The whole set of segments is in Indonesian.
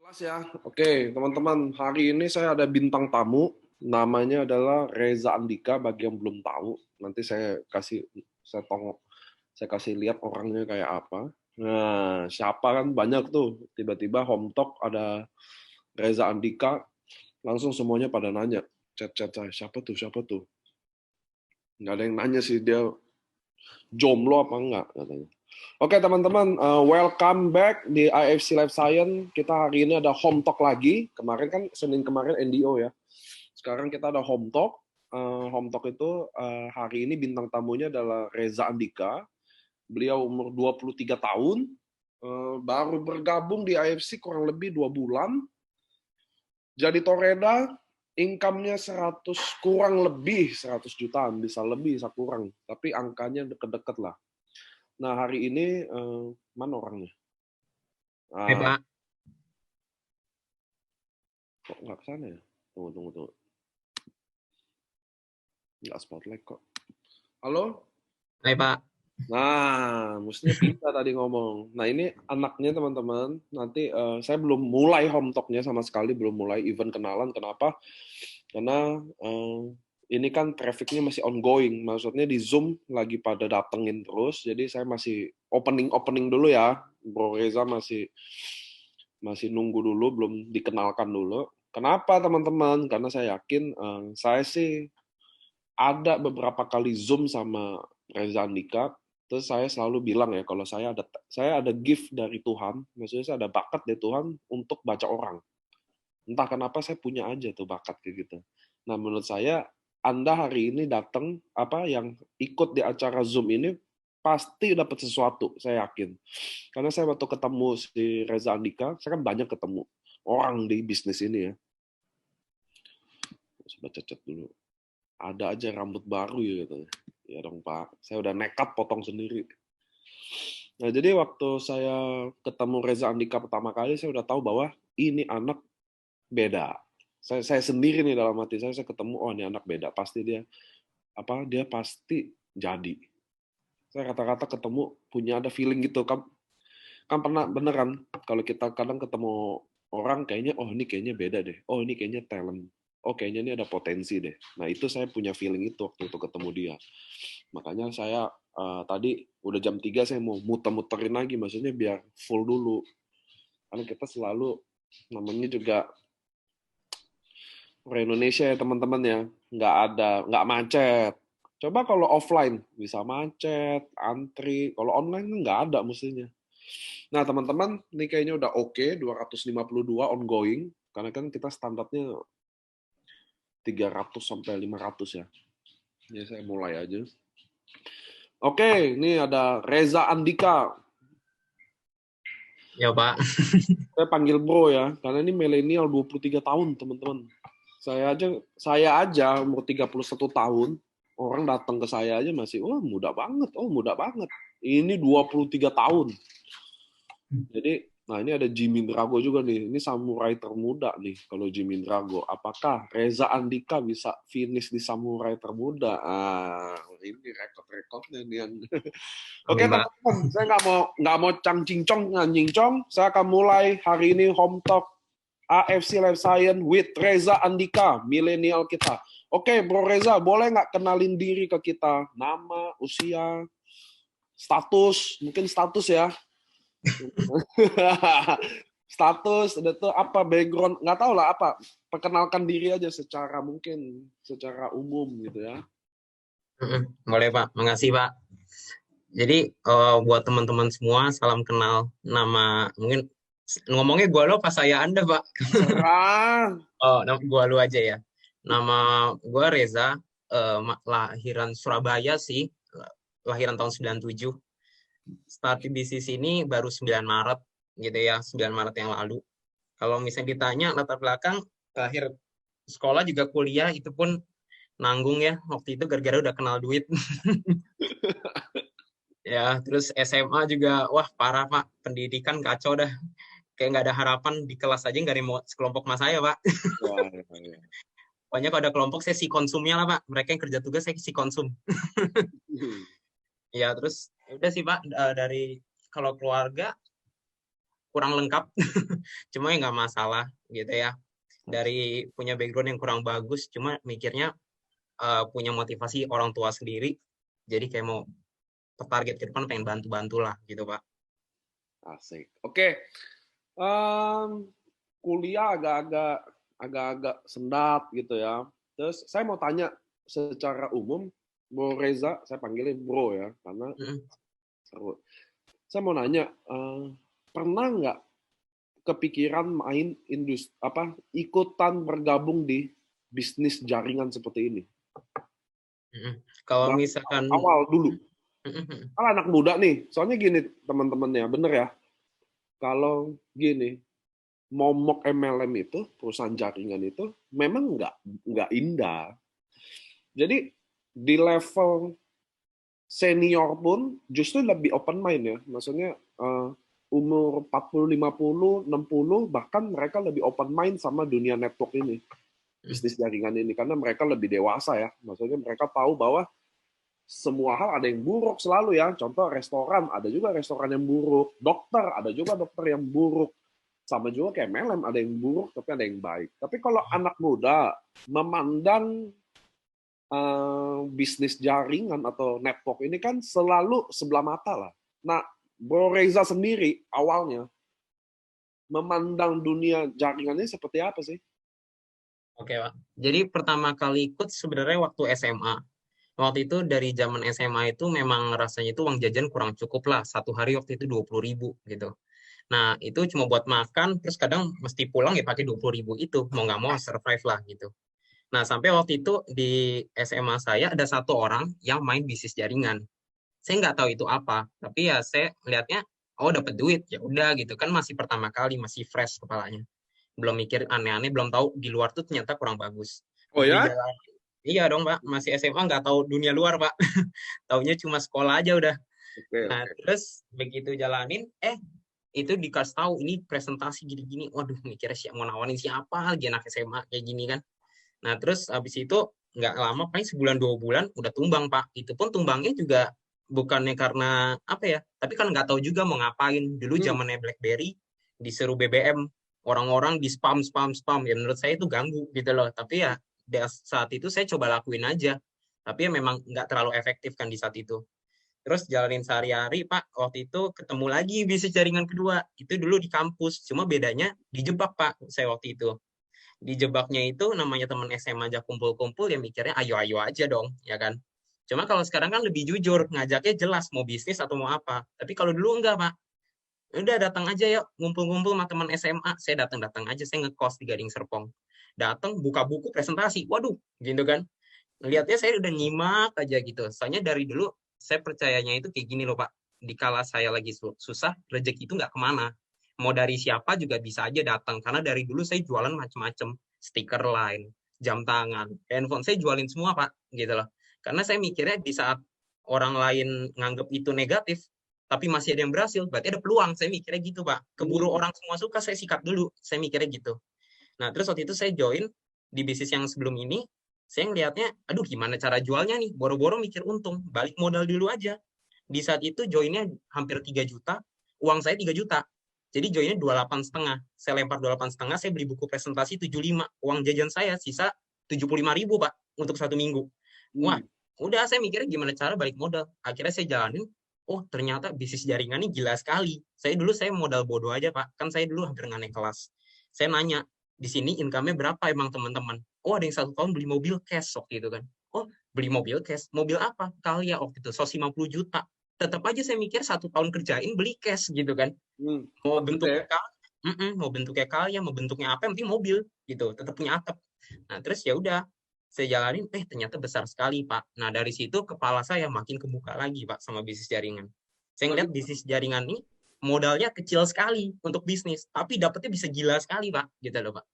Mas ya, oke teman-teman, hari ini saya ada bintang tamu, namanya adalah Reza Andika. Bagi yang belum tahu, nanti saya kasih lihat orangnya kayak apa. Nah, siapa kan banyak tuh, tiba-tiba home talk ada Reza Andika, langsung semuanya pada nanya, chat-chat saya, siapa tuh? Nggak ada yang nanya sih, dia jomblo apa enggak katanya. Oke teman-teman, welcome back di IFC Life Science. Kita hari ini ada home talk lagi. Kemarin kan Senin kemarin NDO ya. Sekarang kita ada home talk. Home talk itu hari ini bintang tamunya adalah Reza Andika. Beliau umur 23 tahun, baru bergabung di IFC kurang lebih 2 bulan. Jadi Toreda, income-nya 100 kurang lebih 100 jutaan, bisa lebih, bisa kurang. Tapi angkanya deket-deket lah. Nah, hari ini mana orangnya? Hai Ah, Pak, kok nggak kesana ya? Tunggu. Nggak spotlight kok. Halo? hai Pak. Nah, mestinya pintar tadi ngomong. Nah, ini anaknya teman-teman. Nanti saya belum mulai home talk-nya sama sekali, belum mulai event kenalan. Kenapa? Karena ini kan traffic-nya masih ongoing. Maksudnya di Zoom lagi pada datengin terus. Jadi saya masih opening dulu ya. Bro Reza masih nunggu dulu, belum dikenalkan dulu. Kenapa teman-teman? Karena saya yakin saya sih ada beberapa kali Zoom sama Reza Andika. Terus saya selalu bilang ya, kalau saya ada gift dari Tuhan, maksudnya saya ada bakat dari Tuhan untuk baca orang. Entah kenapa saya punya aja tuh bakat kayak gitu. Nah, menurut saya Anda hari ini datang yang ikut di acara Zoom ini pasti dapat sesuatu, saya yakin. Karena saya waktu ketemu si Reza Andika, saya kan banyak ketemu orang di bisnis ini ya. Coba cecet dulu. Ada aja rambut baru ya katanya. Ya dong Pak, saya udah nekat potong sendiri. Nah, jadi waktu saya ketemu Reza Andika pertama kali, saya udah tahu bahwa ini anak beda. Saya sendiri nih dalam hati saya ketemu, oh ini anak beda, pasti dia pasti jadi. Saya kata-kata ketemu punya ada feeling gitu kan, kan pernah beneran kalau kita kadang ketemu orang kayaknya, oh ini kayaknya beda deh, oh ini kayaknya talent, oh kayaknya ini ada potensi deh. Nah itu saya punya feeling itu waktu itu ketemu dia. Makanya saya tadi udah jam 3 saya mau muter-muterin lagi, maksudnya biar full dulu. Karena kita selalu namanya juga orang Indonesia ya teman-teman ya, nggak macet. Coba kalau offline bisa macet, antri. Kalau online kan nggak ada mestinya. Nah teman-teman, ini kayaknya udah oke, 252 ongoing. Karena kan kita standarnya 300 sampai 500 ya. Jadi saya mulai aja. Oke, ini ada Reza Andika. Ya Pak. Saya panggil bro ya, karena ini milenial 23 tahun teman-teman. Saya aja umur 31 tahun, orang datang ke saya aja masih, wah muda banget. Ini 23 tahun. Jadi, nah ini ada Jimmy Drago juga nih. Ini samurai termuda nih kalau Jimmy Drago. Apakah Reza Andika bisa finish di samurai termuda? Ini rekod-rekodnya nih yang. Oke Amin Pak. teman-teman, saya nggak mau cincong. Saya akan mulai hari ini home talk AFC Life Science with Reza Andika, milenial kita. Oke, Bro Reza, boleh nggak kenalin diri ke kita? Nama, usia, mungkin status ya. Status, itu apa background, nggak tahu lah apa. Perkenalkan diri aja secara umum gitu ya. Boleh Pak, makasih Pak. Jadi buat teman-teman semua, salam kenal. Nama mungkin ngomongnya gua lo pas saya Anda Pak. Terserah. Oh, gua lu aja ya. Nama gua Reza, lahiran Surabaya sih, lahiran tahun 97. Start di bisnis ini baru 9 Maret gitu ya, 9 Maret yang lalu. Kalau misalnya ditanya latar belakang, terakhir sekolah juga kuliah itu pun nanggung ya waktu itu gara-gara udah kenal duit. Ya terus SMA juga wah parah Pak, pendidikan kacau dah, kayak nggak ada harapan di kelas aja, nggak ada yang mau sekelompok mas saya Pak. Ya. Pokoknya kalau ada kelompok saya si konsumnya lah Pak, mereka yang kerja tugas saya si konsum. Ya terus ya udah sih Pak, dari kalau keluarga kurang lengkap, cuma ya nggak masalah gitu ya. Dari punya background yang kurang bagus, cuma mikirnya punya motivasi orang tua sendiri, jadi kayak mau target ke depan pengen bantu-bantu lah gitu Pak. Asik. Oke. Kuliah agak-agak sendat gitu ya. Terus saya mau tanya secara umum, Bro Reza, saya panggilin Bro ya, karena seru. Saya mau nanya, pernah nggak kepikiran main ikutan bergabung di bisnis jaringan seperti ini? Kalau misalkan awal dulu, kalau anak muda nih, soalnya gini teman-temannya, bener ya, kalau gini, momok MLM itu, perusahaan jaringan itu, memang nggak indah. Jadi di level senior pun justru lebih open mind ya. Maksudnya umur 40, 50, 60, bahkan mereka lebih open mind sama dunia network ini. Bisnis jaringan ini. Karena mereka lebih dewasa ya. Maksudnya mereka tahu bahwa semua hal ada yang buruk selalu ya. Contoh restoran, ada juga restoran yang buruk. Dokter, ada juga dokter yang buruk. Sama juga kayak MLM, ada yang buruk tapi ada yang baik. Tapi kalau anak muda memandang bisnis jaringan atau network ini kan selalu sebelah mata lah. Nah, Bro Reza sendiri awalnya memandang dunia jaringannya seperti apa sih? Oke Pak. Jadi pertama kali ikut sebenarnya waktu SMA. Waktu itu dari zaman SMA itu memang rasanya itu uang jajan kurang cukup lah. Satu hari waktu itu 20.000 gitu. Nah, itu cuma buat makan, terus kadang mesti pulang ya pakai 20.000 itu. Mau nggak mau survive lah gitu. Nah, sampai waktu itu di SMA saya ada satu orang yang main bisnis jaringan. Saya nggak tahu itu apa, tapi ya saya lihatnya, oh dapat duit, ya udah gitu kan masih pertama kali, masih fresh kepalanya. Belum mikir aneh-aneh, belum tahu di luar tuh ternyata kurang bagus. Oh Pas ya? dijalan, iya dong Pak, masih SMA nggak tahu dunia luar Pak. Taunya cuma sekolah aja udah. Oke, Nah, oke. terus begitu jalanin, itu dikasih tahu ini presentasi gini-gini. Waduh, mikirnya mau nawarin siapa lagi anak SMA kayak gini kan. Nah, terus habis itu nggak lama, paling sebulan 2 bulan udah tumbang Pak. Itu pun tumbangnya juga bukannya karena apa ya, tapi kan nggak tahu juga mau ngapain. Dulu zamannya BlackBerry, diseru BBM, orang-orang di spam spam spam. Ya menurut saya itu ganggu gitu loh. Tapi ya saat itu saya coba lakuin aja. Tapi ya memang nggak terlalu efektif kan di saat itu. Terus jalanin sehari-hari, Pak. Waktu itu ketemu lagi bisnis jaringan kedua. Itu dulu di kampus. Cuma bedanya dijebak, Pak. Saya waktu itu. Dijebaknya itu namanya teman SMA aja kumpul-kumpul, ya mikirnya ayo-ayo aja dong, ya kan. Cuma kalau sekarang kan lebih jujur, ngajaknya jelas mau bisnis atau mau apa. Tapi kalau dulu enggak, Pak. Udah datang aja yuk, ngumpul-ngumpul sama teman SMA. Saya datang-datang aja, saya ngekos di Gading Serpong. Datang, buka buku presentasi. Waduh, gitu kan. Lihatnya saya udah nyimak aja gitu. Soalnya dari dulu saya percayanya itu kayak gini loh Pak. Dikala saya lagi susah, rezeki itu nggak kemana. Mau dari siapa juga bisa aja datang. Karena dari dulu saya jualan macam-macam. Stiker line, jam tangan, handphone. Saya jualin semua Pak. Gitu loh. Karena saya mikirnya di saat orang lain nganggap itu negatif, tapi masih ada yang berhasil, berarti ada peluang. Saya mikirnya gitu Pak. Keburu orang semua suka, saya sikat dulu. Saya mikirnya gitu. Nah, terus waktu itu saya join di bisnis yang sebelum ini, saya ngelihatnya, aduh gimana cara jualnya nih, boro-boro mikir untung, balik modal dulu aja. Di saat itu joinnya hampir 3 juta, uang saya 3 juta. Jadi joinnya 28,5. Saya lempar 28,5, saya beli buku presentasi 75. Uang jajan saya sisa 75.000 Pak, untuk 1 minggu. Wah, udah saya mikirnya gimana cara balik modal. Akhirnya saya jalanin, oh ternyata bisnis jaringan ini gila sekali. Saya modal bodoh aja Pak, kan saya dulu hampir nggak naik kelas. Saya nanya, di sini income-nya berapa emang teman-teman? Oh ada yang 1 tahun beli mobil cash waktu itu kan. Oh beli mobil cash, mobil apa? Kalia waktu itu, 150 juta. Tetap aja saya mikir 1 tahun kerjain beli cash gitu kan. Mau bentuknya mau bentuknya Kalia, mau bentuknya apa, yang penting mobil gitu, tetap punya atap. Nah terus ya udah, saya jalanin, ternyata besar sekali Pak. Nah dari situ kepala saya makin kebuka lagi Pak sama bisnis jaringan. Saya ngeliat bisnis jaringan ini modalnya kecil sekali untuk bisnis, tapi dapetnya bisa gila sekali Pak, gitu loh Pak.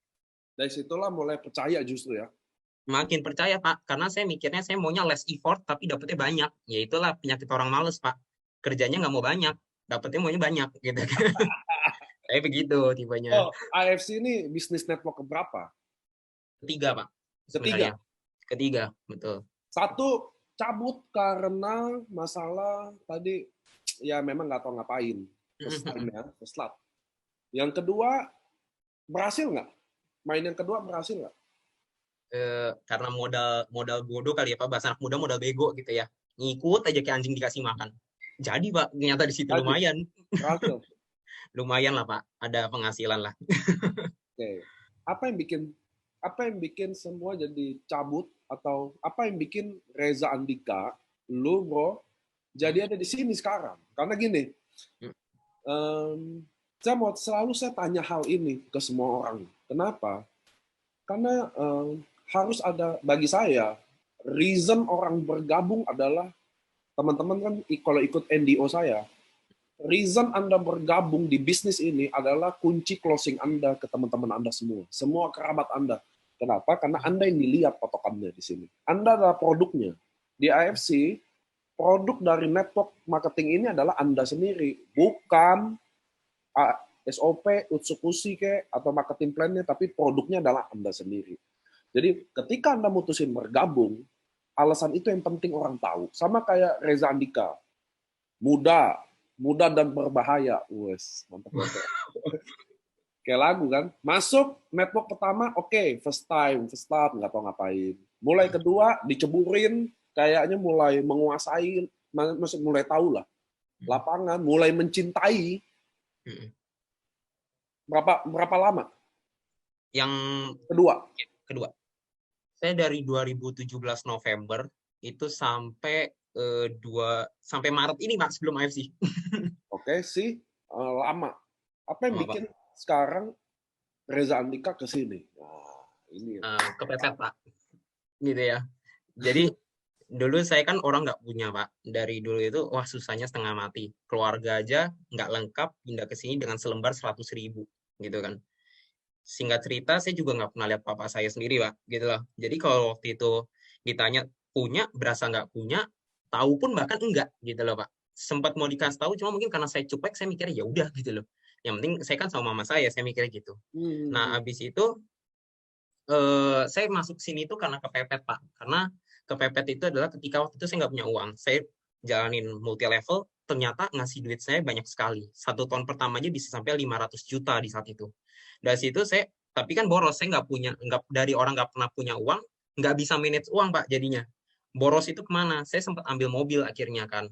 Dari situlah mulai percaya justru ya. Makin percaya Pak, karena saya mikirnya saya maunya less effort tapi dapetnya banyak. Ya itulah penyakit orang males Pak. Kerjanya nggak mau banyak, dapetnya maunya banyak gitu. Kayak begitu tipenya. Oh, AFC ini bisnis network keberapa? Ketiga Pak, Ketiga. sebenarnya. Ketiga, betul. Satu cabut karena masalah tadi ya memang nggak tahu ngapain. Keslat ya, keslat. Yang kedua, berhasil nggak? Main yang kedua berhasil nggak? Karena modal bodoh kali ya Pak, bahasa anak muda modal bego gitu ya. Ngikut aja kayak anjing dikasih makan. Jadi Pak, ternyata di situ Lanjut, lumayan. berhasil. Lumayan lah Pak, ada penghasilan lah. Oke. Apa yang bikin semua jadi cabut, atau apa yang bikin Reza Andika, lu bro, jadi ada di sini sekarang? Karena gini, saya tanya hal ini ke semua orang. Kenapa? Karena harus ada, bagi saya, reason orang bergabung adalah, teman-teman kan kalau ikut NDO saya, reason Anda bergabung di bisnis ini adalah kunci closing Anda ke teman-teman Anda semua, semua kerabat Anda. Kenapa? Karena Anda yang dilihat patokannya di sini. Anda adalah produknya. Di AFC, produk dari network marketing ini adalah Anda sendiri, bukan SOP, Utsukushi atau marketing plan-nya, tapi produknya adalah Anda sendiri. Jadi ketika Anda mutusin bergabung, alasan itu yang penting orang tahu. Sama kayak Reza Andika, muda dan berbahaya. Wes, mantap banget. Kayak lagu kan, masuk network pertama, oke, first time, nggak tahu ngapain. Mulai kedua, diceburin, kayaknya mulai menguasai, mulai tahu lah lapangan, mulai mencintai. Berapa lama? Yang kedua. Saya dari 2017 November itu sampai Maret ini Pak, sebelum AFC. Oke sih, lama. Apa yang bikin sekarang Reza Andika ke sini? Nah, ini kepepet Pak. Gitu ya. Jadi dulu saya kan orang nggak punya Pak. Dari dulu itu wah susahnya setengah mati. Keluarga aja nggak lengkap, pindah ke sini dengan selembar 100.000 gitu kan. Singkat cerita saya juga nggak pernah lihat papa saya sendiri Pak, gitu loh. Jadi kalau waktu itu ditanya punya, berasa nggak punya, tahu pun bahkan enggak gitu loh Pak. Sempat mau dikasih tahu, cuma mungkin karena saya cuek, saya mikirnya ya udah gitu loh. Yang penting saya kan sama mama saya mikirnya gitu. Nah habis itu saya masuk sini itu karena kepepet Pak. Karena kepepet itu adalah ketika waktu itu saya nggak punya uang. Saya jalanin multi level, ternyata ngasih duit saya banyak sekali. 1 tahun pertama aja bisa sampai 500 juta di saat itu. Dari situ saya, tapi kan boros, saya nggak punya, dari orang nggak pernah punya uang, nggak bisa manage uang Pak jadinya. Boros itu kemana? Saya sempat ambil mobil akhirnya kan,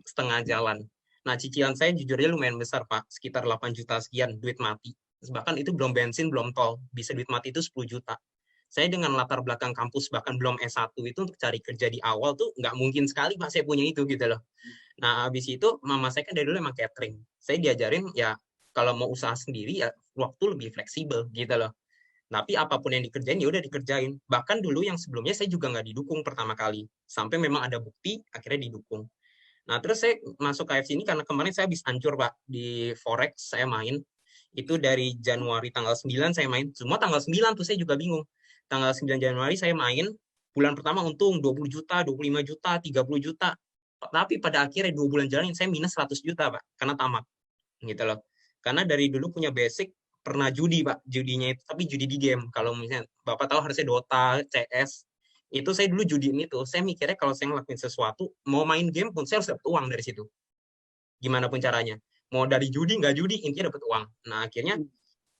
setengah jalan. Nah cicilan saya jujurnya lumayan besar Pak, sekitar 8 juta sekian, duit mati. Bahkan itu belum bensin, belum tol, bisa duit mati itu 10 juta. Saya dengan latar belakang kampus bahkan belum S1 itu untuk cari kerja di awal tuh nggak mungkin sekali Pak saya punya itu gitu loh. Nah habis itu mama saya kan dari dulu emang catering. Saya diajarin ya kalau mau usaha sendiri ya waktu lebih fleksibel gitu loh. Tapi apapun yang dikerjain ya udah dikerjain. Bahkan dulu yang sebelumnya saya juga nggak didukung pertama kali. Sampai memang ada bukti akhirnya didukung. Nah terus saya masuk KFC ini karena kemarin saya habis hancur Pak di Forex, saya main itu dari Januari tanggal 9 saya main. Semua tanggal 9 tuh saya juga bingung. Tanggal 9 Januari saya main, bulan pertama untung 20 juta, 25 juta, 30 juta. Tapi pada akhirnya 2 bulan jalan saya minus 100 juta, Pak, karena tamat. Gitu loh. Karena dari dulu punya basic, pernah judi, Pak. Judinya itu, tapi judi di game. Kalau misalnya Bapak tahu harusnya Dota, CS, itu saya dulu judiin itu. Saya mikirnya kalau saya ngelakuin sesuatu, mau main game pun saya harus dapat uang dari situ. Gimana pun caranya. Mau dari judi, nggak judi, intinya dapat uang. Nah, akhirnya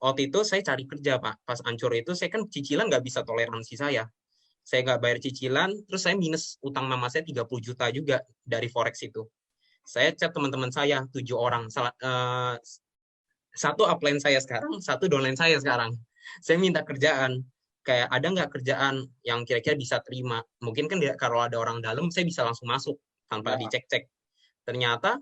waktu itu saya cari kerja, Pak. Pas ancur itu, saya kan cicilan nggak bisa toleransi saya. Saya nggak bayar cicilan, terus saya minus utang mama saya 30 juta juga dari Forex itu. Saya chat teman-teman saya, 7 orang. Satu upline saya sekarang, satu downline saya sekarang. Saya minta kerjaan. Kayak ada nggak kerjaan yang kira-kira bisa terima? Mungkin kan kalau ada orang dalam, saya bisa langsung masuk tanpa dicek-cek. Ternyata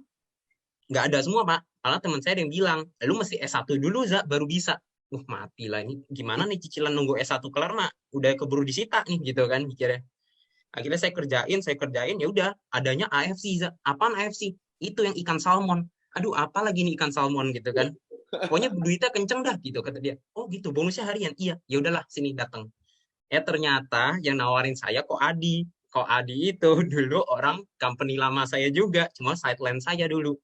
nggak ada semua Pak, malah teman saya yang bilang lu mesti S1 dulu Za baru bisa. Mati lah ini gimana nih cicilan nunggu S1 kelar mak udah keburu disita nih gitu kan mikirnya. Akhirnya saya kerjain ya udah adanya AFC Za. Apaan AFC? Itu yang ikan salmon. Aduh apa lagi nih ikan salmon gitu kan. Pokoknya duitnya kenceng dah gitu kata dia. Oh gitu bonusnya harian. Iya ya udahlah sini datang. Ternyata yang nawarin saya kok Adi itu dulu orang company lama saya juga, cuma sideline saya dulu.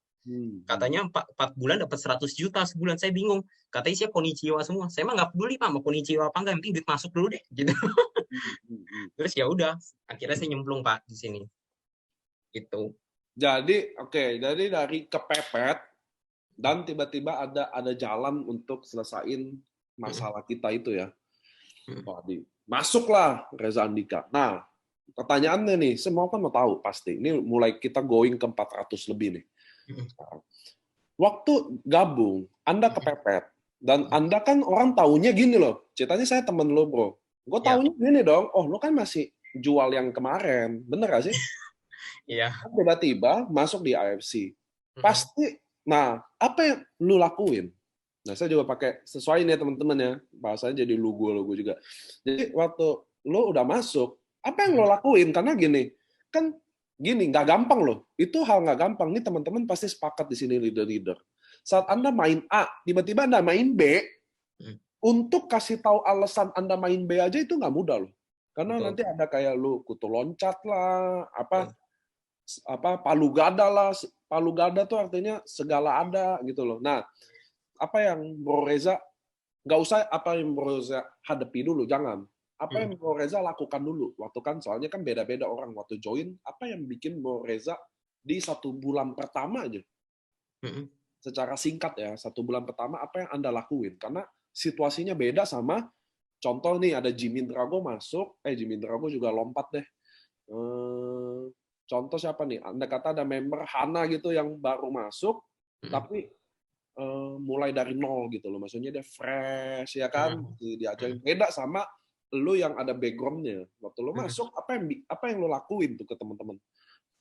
Katanya 4 bulan dapat 100 juta sebulan. Saya bingung. Katanya siapa konnichiwa semua. Saya mah nggak peduli Pak mau konnichiwa apa enggak, yang penting duit masuk dulu deh gitu. Terus ya udah, akhirnya saya nyemplung Pak di sini. Gitu. Jadi, jadi dari kepepet Dan tiba-tiba ada jalan untuk selesain masalah kita itu ya. Masuklah Reza Andika. Nah, pertanyaannya nih, semua kan mau tahu pasti. Ini mulai kita going ke 400 lebih nih. Waktu gabung, Anda kepepet. Dan Anda kan orang taunya gini loh. Ceritanya saya temen lo, bro. Gue taunya gini dong, oh lo kan masih jual yang kemarin. Bener gak sih? Iya. Tiba-tiba masuk di AFC. Pasti, nah apa yang lu lakuin? Nah saya juga pakai sesuai nih teman-teman ya. Bahasanya jadi lu gue juga. Jadi waktu lo udah masuk, apa yang lo lakuin? Karena gini, kan gini, nggak gampang loh. Itu hal nggak gampang. Nih teman-teman pasti sepakat di sini leader-leader. Saat Anda main A, tiba-tiba Anda main B, untuk kasih tahu alasan Anda main B aja itu nggak mudah loh. Karena nanti ada kayak lu kutu loncat lah, apa palu gada lah. Palu gada tuh artinya segala ada gitu loh. Nah, apa yang Bro Reza, nggak usah apa yang Bro Reza hadapi dulu, jangan. Apa yang Bro Reza lakukan dulu. Waktu kan, soalnya kan beda-beda orang waktu join, apa yang bikin Bro Reza di 1 bulan pertama aja. Secara singkat ya, 1 bulan pertama apa yang Anda lakuin. Karena situasinya beda sama, contoh nih ada Jimmy Drago masuk, Jimmy Drago juga lompat deh. Contoh siapa nih? Anda kata ada member Hana gitu yang baru masuk, tapi mulai dari nol gitu loh. Maksudnya dia fresh ya kan, diajarin. Beda sama lu yang ada backgroundnya. Waktu lu masuk, apa yang lu lakuin tuh ke teman-teman?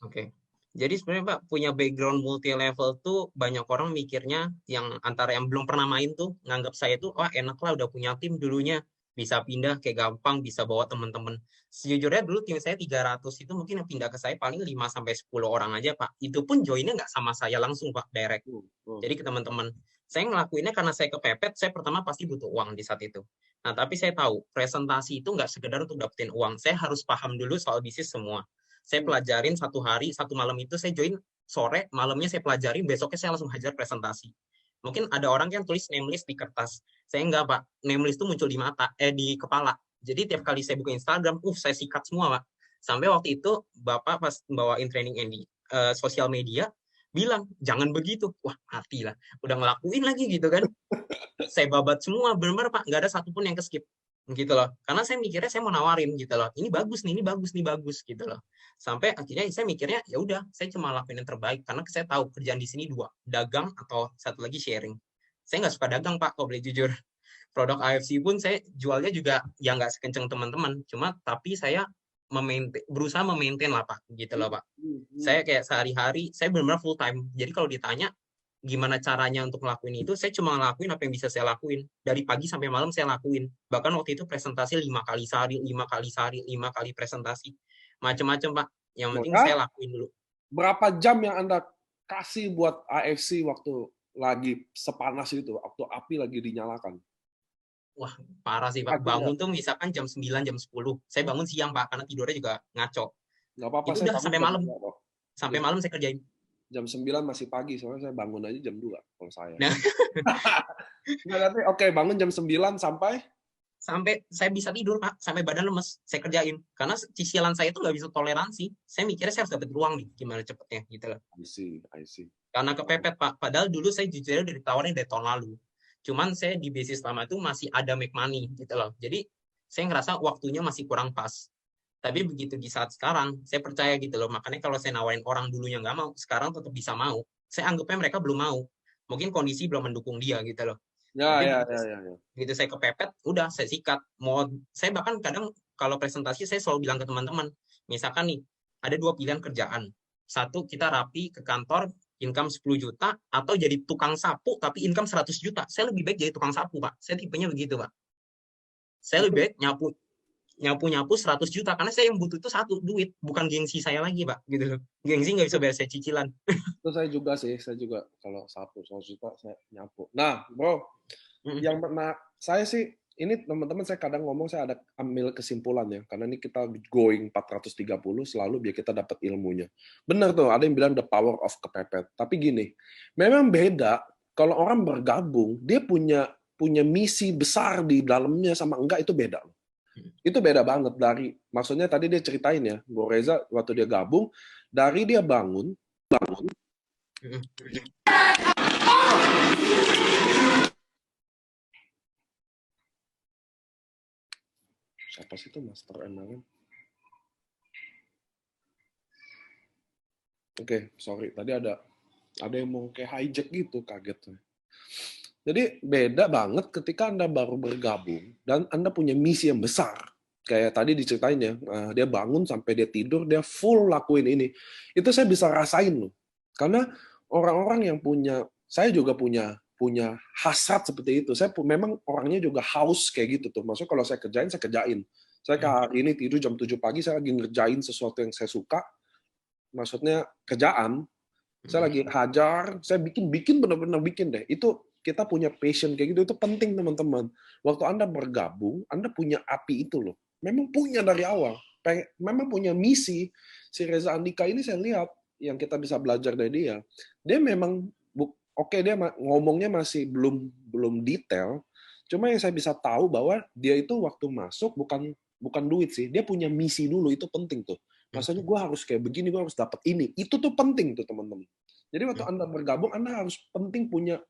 Oke. Jadi sebenarnya Pak punya background multi level tuh banyak orang mikirnya yang antara yang belum pernah main tuh nganggap saya tuh enak lah udah punya tim dulunya, bisa pindah kayak gampang, bisa bawa teman-teman. Sejujurnya dulu tim saya 300 itu mungkin yang pindah ke saya paling 5 sampai 10 orang aja Pak. Itu pun joinnya nggak sama saya langsung Pak, direct. Jadi ke teman-teman. Saya ngelakuinnya karena saya kepepet, saya pertama pasti butuh uang di saat itu. Nah, tapi saya tahu presentasi itu nggak sekedar untuk dapetin uang. Saya harus paham dulu soal bisnis semua. Saya pelajarin 1 hari, 1 malam itu saya join sore, malamnya saya pelajarin, besoknya saya langsung hajar presentasi. Mungkin ada orang yang tulis name list di kertas. Saya enggak, Pak. Name list itu muncul di kepala. Jadi tiap kali saya buka Instagram, saya sikat semua, Pak. Sampai waktu itu Bapak pas bawain training di sosial media, bilang, jangan begitu. Wah, mati lah. Udah ngelakuin lagi gitu kan. Saya babat semua, benar-benar Pak. Nggak ada satupun yang keskip gitu loh, karena saya mikirnya saya mau nawarin gitu loh, ini bagus gitu loh, sampai akhirnya saya mikirnya ya udah saya cuma lakuin yang terbaik karena saya tahu kerjaan di sini 2, dagang atau satu lagi sharing. Saya nggak suka dagang Pak, kalau boleh jujur. Produk AFC pun saya jualnya juga ya nggak sekenceng teman-teman, cuma tapi saya berusaha memaintain lah Pak, gitu loh Pak. Saya kayak sehari-hari saya benar-benar full time, jadi kalau ditanya gimana caranya untuk ngelakuin itu, saya cuma ngelakuin apa yang bisa saya lakuin. Dari pagi sampai malam saya lakuin. Bahkan waktu itu presentasi 5 kali sehari, 5 kali presentasi. Macam-macam, Pak. Yang penting saya lakuin dulu. Berapa jam yang Anda kasih buat AFC waktu lagi sepanas itu, waktu api lagi dinyalakan? Wah, parah sih, Pak. Bangun tuh misalkan jam 9, jam 10. Saya bangun siang, Pak, karena tidurnya juga ngaco. Nggak apa-apa, itu udah sampai malam. Sampai malam saya kerjain. Jam 9 masih pagi, soalnya saya bangun aja jam 2 kalau saya. Oke, bangun jam 9 sampai saya bisa tidur Pak, sampai badan lemes, saya kerjain. Karena cicilan saya itu nggak bisa toleransi. Saya mikirnya saya harus dapat ruang nih, gimana cepetnya gitu loh. I see. Karena kepepet Pak, padahal dulu saya jujur udah ditawarin dari tahun lalu. Cuman saya di bisnis lama itu masih ada make money gitu loh. Jadi saya ngerasa waktunya masih kurang pas. Tapi begitu di saat sekarang, saya percaya gitu loh. Makanya kalau saya nawarin orang dulunya nggak mau, sekarang tetap bisa mau. Saya anggapnya mereka belum mau. Mungkin kondisi belum mendukung dia gitu loh. Ya. Begitu saya kepepet, udah saya sikat. Saya bahkan kadang kalau presentasi saya selalu bilang ke teman-teman, misalkan nih, ada 2 pilihan kerjaan. Satu, kita rapi ke kantor, income 10 juta, atau jadi tukang sapu, tapi income 100 juta. Saya lebih baik jadi tukang sapu, Pak. Saya tipenya begitu, Pak. Saya lebih baik nyapu 100 juta, karena saya yang butuh itu satu, duit. Bukan gengsi saya lagi, Pak. Gitu. Gengsi nggak bisa bayar saya cicilan. Itu saya juga kalau sapu 100 juta, saya nyapu. Nah, bro, yang pernah saya sih, ini teman-teman saya kadang ngomong, saya ada ambil kesimpulan ya, karena ini kita going 430 selalu biar kita dapat ilmunya. Benar tuh, ada yang bilang the power of kepepet. Tapi gini, memang beda kalau orang bergabung, dia punya misi besar di dalamnya sama enggak, itu beda. Itu beda banget dari, maksudnya tadi dia ceritain ya, Bro Reza waktu dia gabung, dari dia bangun Apa sih itu Master MLM? Oke, sorry. Tadi ada yang mau kayak hijack gitu, kaget. Jadi beda banget ketika Anda baru bergabung dan Anda punya misi yang besar. Kayak tadi diceritain ya, dia bangun sampai dia tidur, dia full lakuin ini. Itu saya bisa rasain loh. Karena orang-orang yang punya, saya juga punya hasrat seperti itu. Saya memang orangnya juga haus kayak gitu tuh. Maksudnya kalau saya kerjain, saya kerjain. Saya hari ini tidur jam 7 pagi, saya lagi ngerjain sesuatu yang saya suka. Maksudnya kerjaan, saya lagi hajar, saya bikin benar-benar bikin deh. Itu kita punya passion kayak gitu, itu penting teman-teman. Waktu Anda bergabung, Anda punya api itu loh. Memang punya dari awal. Memang punya misi. Si Reza Andika ini saya lihat, yang kita bisa belajar dari dia. Dia memang, oke, dia ngomongnya masih belum detail, cuma yang saya bisa tahu bahwa dia itu waktu masuk bukan duit sih, dia punya misi dulu, itu penting tuh. Maksudnya gue harus kayak begini, gue harus dapat ini. Itu tuh penting tuh teman-teman. Jadi waktu Anda bergabung, Anda harus penting punya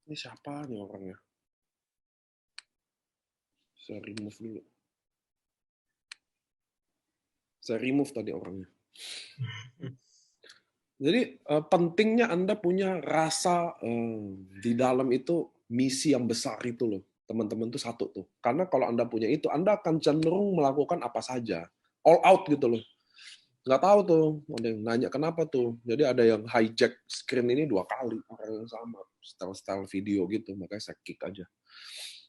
ini siapa nih orangnya? Saya remove dulu. Saya remove tadi orangnya. Jadi pentingnya Anda punya rasa di dalam itu misi yang besar itu loh. Teman-teman tuh satu tuh. Karena kalau Anda punya itu, Anda akan cenderung melakukan apa saja. All out gitu loh. Nggak tahu tuh, ada yang nanya kenapa tuh. Jadi ada yang hijack screen ini 2 kali. Orang yang sama. Style-style video gitu. Makanya saya kick aja.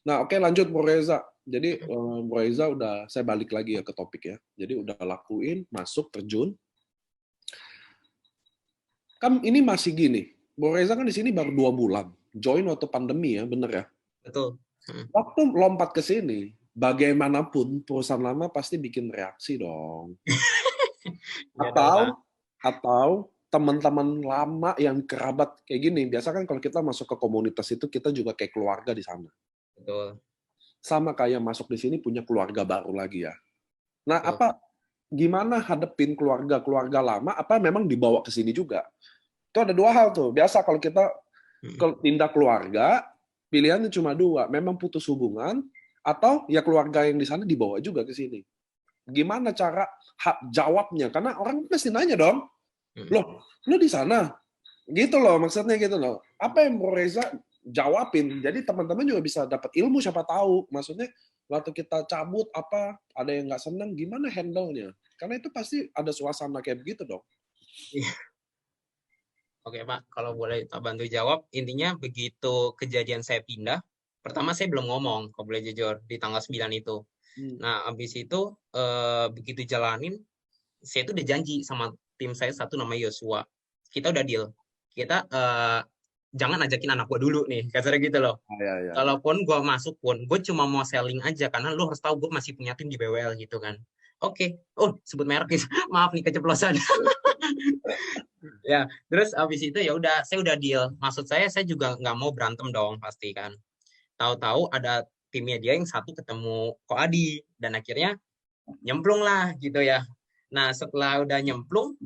Nah, oke, lanjut Bro Reza. Jadi Bro Reza udah, saya balik lagi ya ke topik ya. Jadi udah lakuin, masuk, terjun. Kan ini masih gini. Bro Reza kan di sini baru 2 bulan. Join waktu pandemi ya, bener ya? Betul. Waktu lompat ke sini, bagaimanapun perusahaan lama pasti bikin reaksi dong. Atau teman-teman lama yang kerabat kayak gini. Biasa kan kalau kita masuk ke komunitas itu, kita juga kayak keluarga di sana. Betul. Sama kayak masuk di sini punya keluarga baru lagi ya. Nah, gimana hadepin keluarga lama, apa memang dibawa ke sini juga? Itu ada 2 hal tuh. Biasa kalau kita pindah keluarga, pilihannya cuma 2. Memang putus hubungan, atau ya keluarga yang di sana dibawa juga ke sini. Gimana cara jawabnya? Karena orang pasti nanya dong, loh, lu di sana? Gitu loh, maksudnya gitu loh. Apa yang Bro Reza jawabin? Jadi teman-teman juga bisa dapat ilmu, siapa tahu. Maksudnya waktu kita cabut apa, ada yang nggak senang, gimana handle-nya? Karena itu pasti ada suasana kayak begitu dong. Oke Pak, kalau boleh tak bantu jawab, intinya begitu kejadian saya pindah, pertama saya belum ngomong, kalau boleh jujur, di tanggal 9 itu. Nah, habis itu begitu jalanin, saya itu udah janji sama tim saya satu namanya Yosua. Kita udah deal. Kita jangan ajakin anak gua dulu nih, kasarnya gitu loh. Ya. Kalaupun gua masuk pun, gue cuma mau selling aja, karena lu harus tahu gue masih punya tim di BWL gitu kan. Oke. Oh, sebut merek nih. Maaf nih keceplosan. Ya, terus abis itu ya udah, saya udah deal. Maksud saya juga nggak mau berantem dong pasti kan. Tahu-tahu ada timnya dia yang satu ketemu Ko Adi dan akhirnya nyemplung lah gitu ya. Nah setelah udah nyemplung,